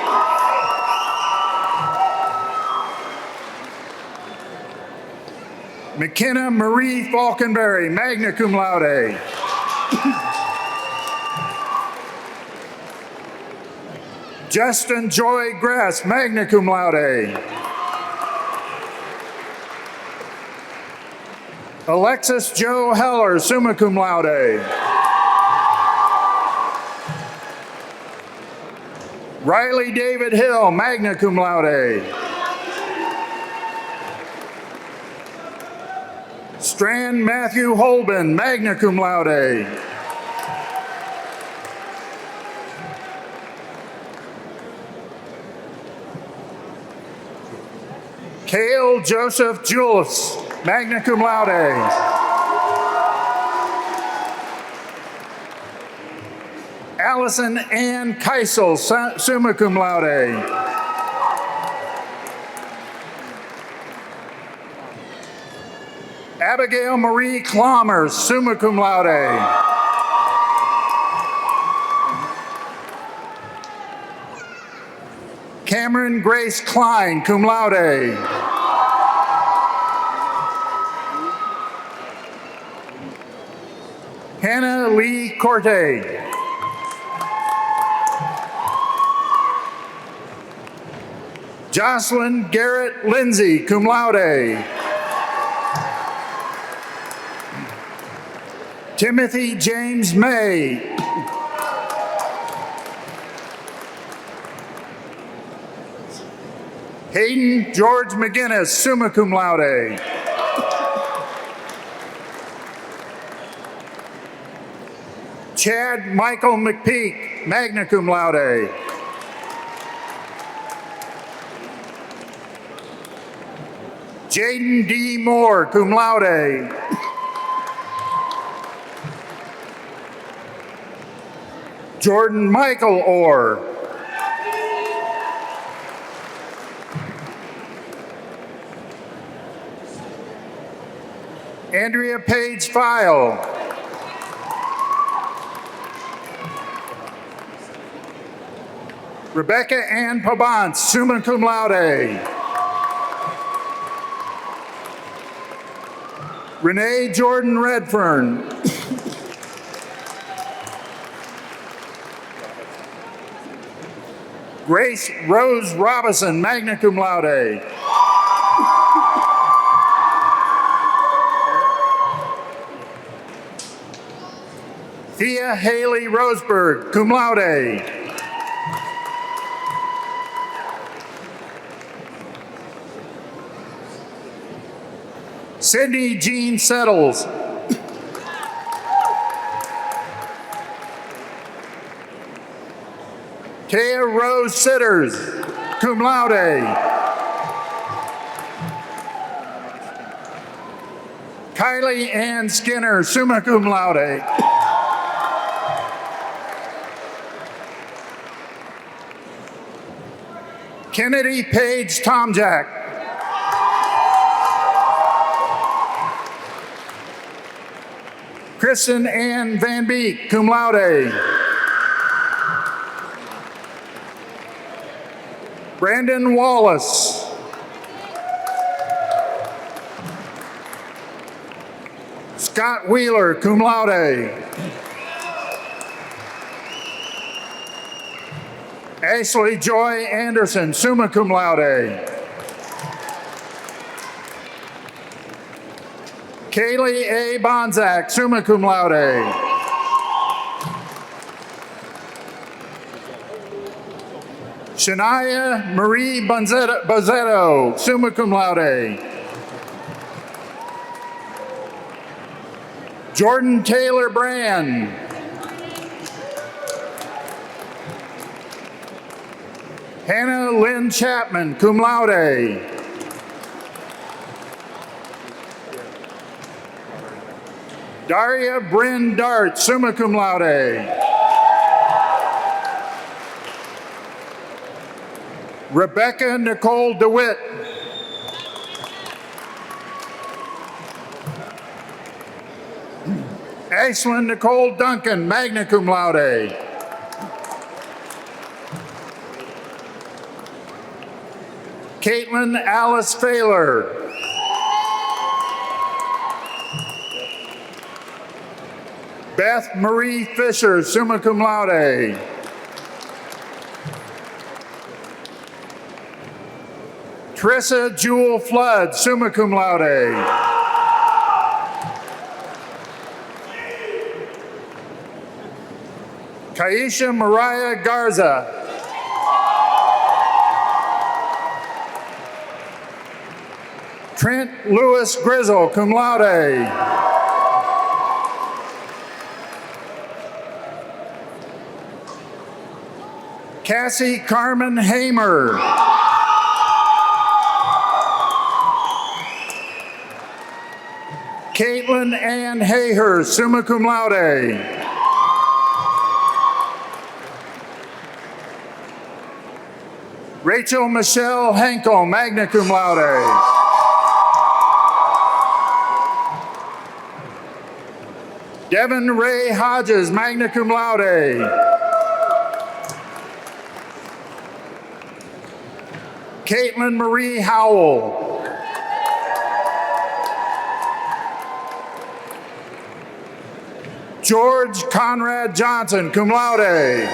McKenna Marie Falkenberry, magna cum laude. Justin Joy Grass, magna cum laude. Alexis Joe Heller, summa cum laude. Riley David Hill, magna cum laude. Strand Matthew Holben, magna cum laude. Cale Joseph Jules, magna cum laude. Allison Ann Keisel, summa cum laude. Abigail Marie Clommer, summa cum laude. Cameron Grace Klein, cum laude. Hannah Lee Corte. Jocelyn Garrett Lindsay, cum laude. Timothy James May. Hayden George McGinnis, summa cum laude. Chad Michael McPeak, magna cum laude. Jaden D. Moore, cum laude. Jordan Michael Orr. Andrea Page File. Rebecca Ann Pabant, summa cum laude. Renee Jordan Redfern. Grace Rose Robinson, magna cum laude. Thea Haley Roseberg, cum laude. Sydney Jean Settles. Taya Rose Sitters, cum laude. Kylie Ann Skinner, summa cum laude. Kennedy Page Tomjack. Kristen Ann Van Beek, cum laude. Brandon Wallace. Scott Wheeler, cum laude. Ashley Joy Anderson, summa cum laude. Kaylee A. Bonzak, summa cum laude. Shania Marie Bozzetto, summa cum laude. Jordan Taylor Brand. Hannah Lynn Chapman, cum laude. Daria Bryn Dart, summa cum laude. Rebecca Nicole DeWitt. Ashlyn Nicole Duncan, magna cum laude. Caitlin Alice Failer. Beth Marie Fisher, summa cum laude. Trissa Jewel Flood, summa cum laude. Kaisha Mariah Garza. Trent Lewis Grizzle, cum laude. Cassie Carmen Hamer. Caitlin Ann Hayhurst, summa cum laude. Rachel Michelle Henkel, magna cum laude. Devin Ray Hodges, magna cum laude. Caitlin Marie Howell. George Conrad Johnson, cum laude.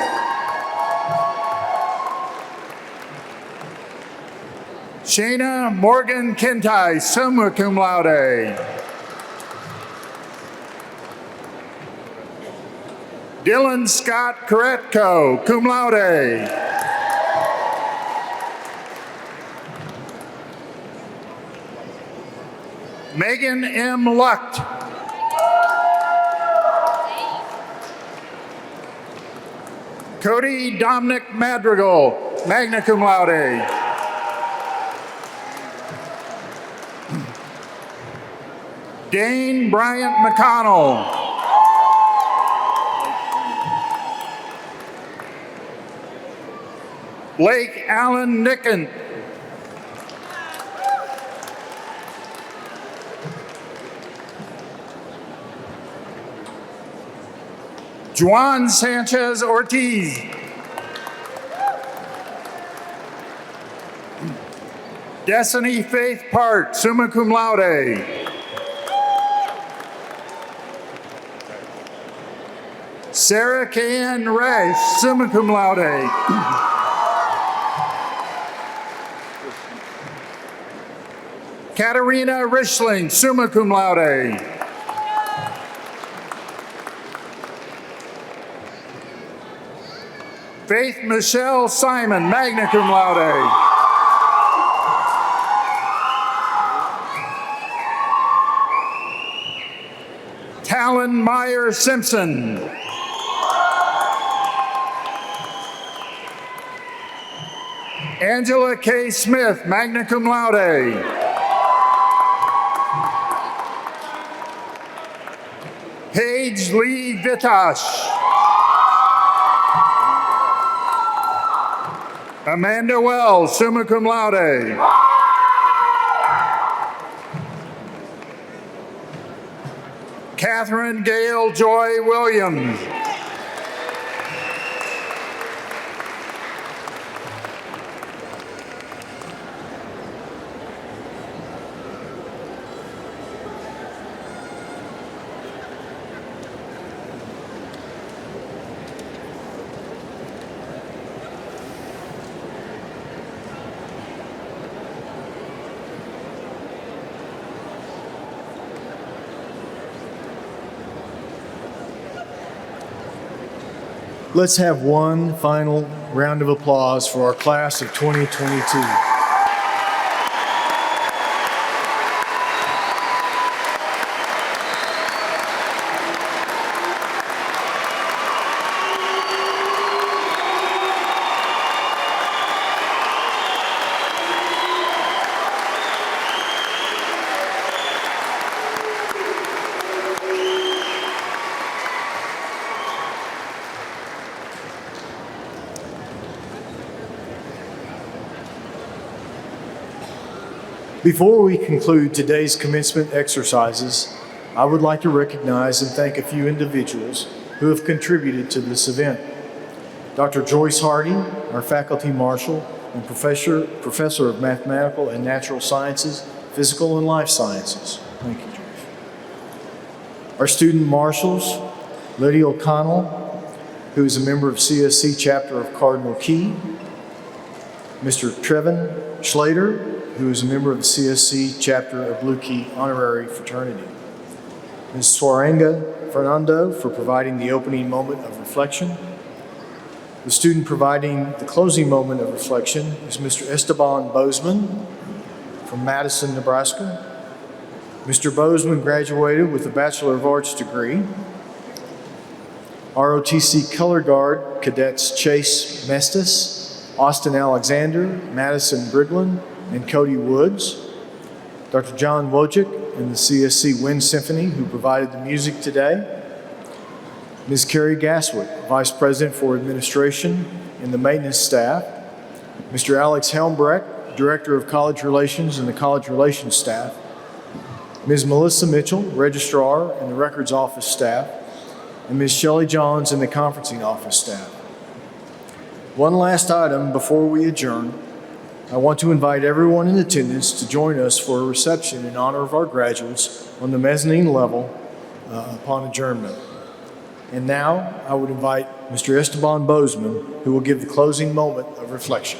Shayna Morgan Kintai, summa cum laude. Dylan Scott Koretko, cum laude. Megan M. Lucht. Cody Dominic Madrigal, magna cum laude. Dane Bryant McConnell. Blake Allen Nicken. Juan Sanchez Ortiz. Destiny Faith Park, summa cum laude. Sarah Kayan Resch, summa cum laude. Katarina Richling, summa cum laude. Faith Michelle Simon, magna cum laude. Talon Meyer Simpson. Angela K. Smith, magna cum laude. Paige Lee Vitash. Amanda Wells, summa cum laude. Catherine Gail Joy Williams. Let's have one final round of applause for our class of 2022. Before we conclude today's commencement exercises, I would like to recognize and thank a few individuals who have contributed to this event. Dr. Joyce Hardy, our faculty marshal and professor of mathematical and natural sciences, physical and life sciences. Thank you, Joyce. Our student marshals, Lydia O'Connell, who is a member of CSC chapter of Cardinal Key, Mr. Trevin Schlater, who is a member of the CSC chapter of Blue Key Honorary Fraternity. Ms. Swaranga Fernando for providing the opening moment of reflection. The student providing the closing moment of reflection is Mr. Esteban Bozeman from Madison, Nebraska. Mr. Bozeman graduated with a Bachelor of Arts degree. ROTC Color Guard cadets Chase Mestis, Austin Alexander, Madison Briglin, and Cody Woods, Dr. John Wojcik and the CSC Wind Symphony who provided the music today, Ms. Carrie Gaswick, Vice President for Administration and the Maintenance Staff, Mr. Alex Helmbrecht, Director of College Relations and the College Relations Staff, Ms. Melissa Mitchell, Registrar and the Records Office staff, and Ms. Shelley Johns and the Conferencing Office staff. One last item before we adjourn. I want to invite everyone in attendance to join us for a reception in honor of our graduates on the mezzanine level upon adjournment. And now I would invite Mr. Esteban Bozeman, who will give the closing moment of reflection.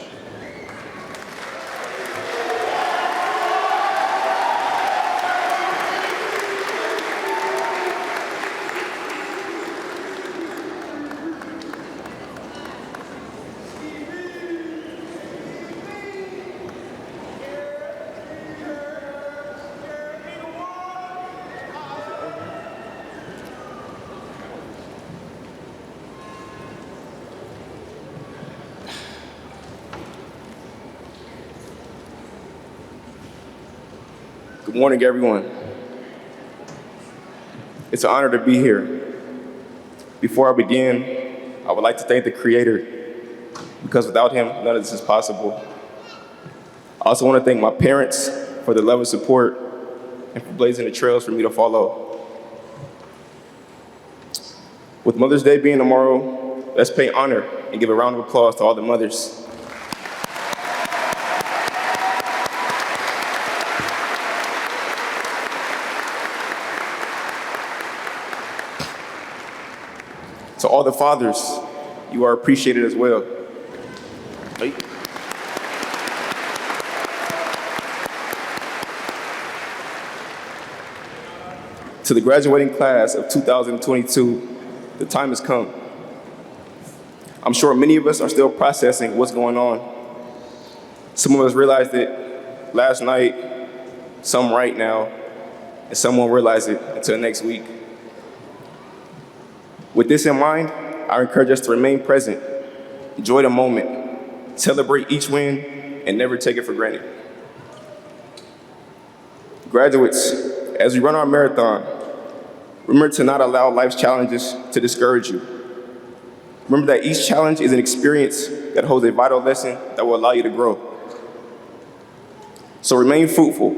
Good morning, everyone. It's an honor to be here. Before I begin, I would like to thank the Creator, because without Him, none of this is possible. I also want to thank my parents for their love and support and for blazing the trails for me to follow. With Mother's Day being tomorrow, let's pay honor and give a round of applause to all the mothers. To all the fathers, you are appreciated as well. To the graduating class of 2022, the time has come. I'm sure many of us are still processing what's going on. Some of us realized it last night, some right now, and some won't realize it until next week. With this in mind, I encourage us to remain present, enjoy the moment, celebrate each win, and never take it for granted. Graduates, as we run our marathon, remember to not allow life's challenges to discourage you. Remember that each challenge is an experience that holds a vital lesson that will allow you to grow. So remain fruitful,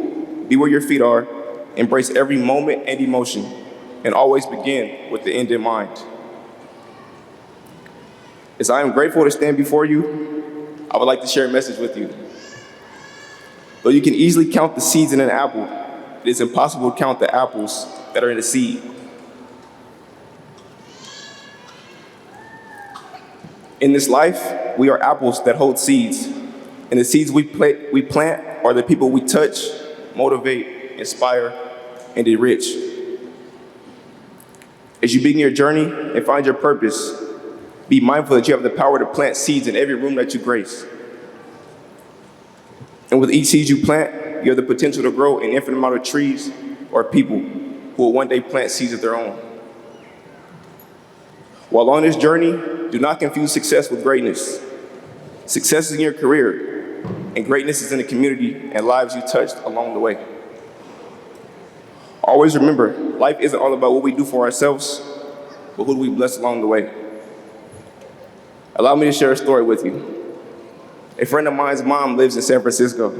be where your feet are, embrace every moment and emotion, and always begin with the end in mind. As I am grateful to stand before you, I would like to share a message with you. Though you can easily count the seeds in an apple, it is impossible to count the apples that are in the seed. In this life, we are apples that hold seeds, and the seeds we plant are the people we touch, motivate, inspire, and enrich. As you begin your journey and find your purpose, be mindful that you have the power to plant seeds in every room that you grace. And with each seed you plant, you have the potential to grow an infinite amount of trees or people who will one day plant seeds of their own. While on this journey, do not confuse success with greatness. Success is in your career, and greatness is in the community and lives you touched along the way. Always remember, life isn't all about what we do for ourselves, but who do we bless along the way. Allow me to share a story with you. A friend of mine's mom lives in San Francisco.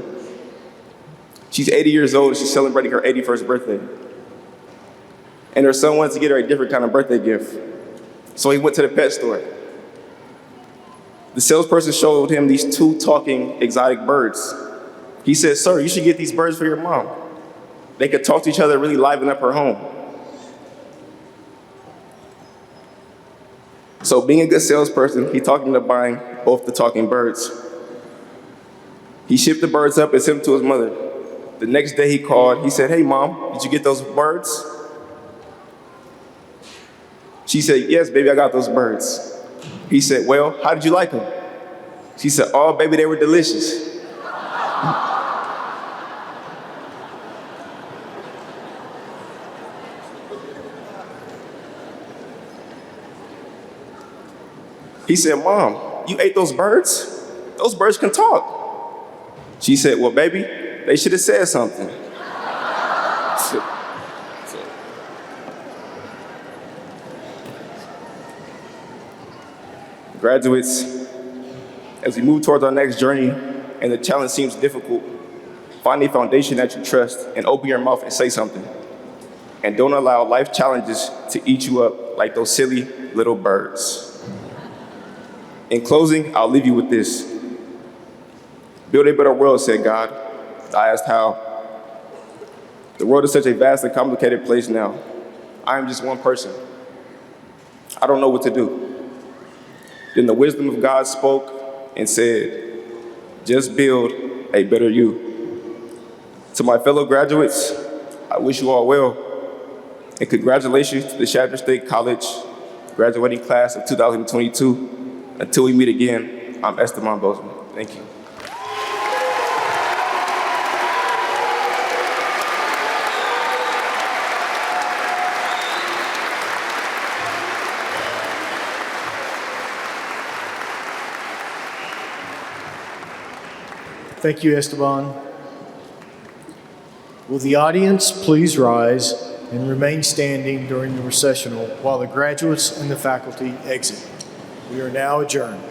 She's 80 years old and she's celebrating her 81st birthday. And her son wanted to get her a different kind of birthday gift. So he went to the pet store. The salesperson showed him these 2 talking exotic birds. He said, "Sir, you should get these birds for your mom. They could talk to each other, really liven up her home." So being a good salesperson, he talked him into buying both the talking birds. He shipped the birds up and sent them to his mother. The next day he called, he said, "Hey Mom, did you get those birds?" She said, "Yes, baby, I got those birds." He said, "Well, how did you like them?" She said, "Oh, baby, they were delicious." He said, "Mom, you ate those birds? Those birds can talk." She said, "Well, baby, they should have said something." Graduates, as we move towards our next journey and the challenge seems difficult, find a foundation that you trust and open your mouth and say something. And don't allow life challenges to eat you up like those silly little birds. In closing, I'll leave you with this. Build a better world, said God. I asked how. The world is such a vast and complicated place now. I am just one person. I don't know what to do. Then the wisdom of God spoke and said, just build a better you. To my fellow graduates, I wish you all well. And congratulations to the Chadron State College graduating class of 2022. Until we meet again, I'm Esteban Bozeman. Thank you. Thank you, Esteban. Will the audience please rise and remain standing during the recessional while the graduates and the faculty exit? We are now adjourned.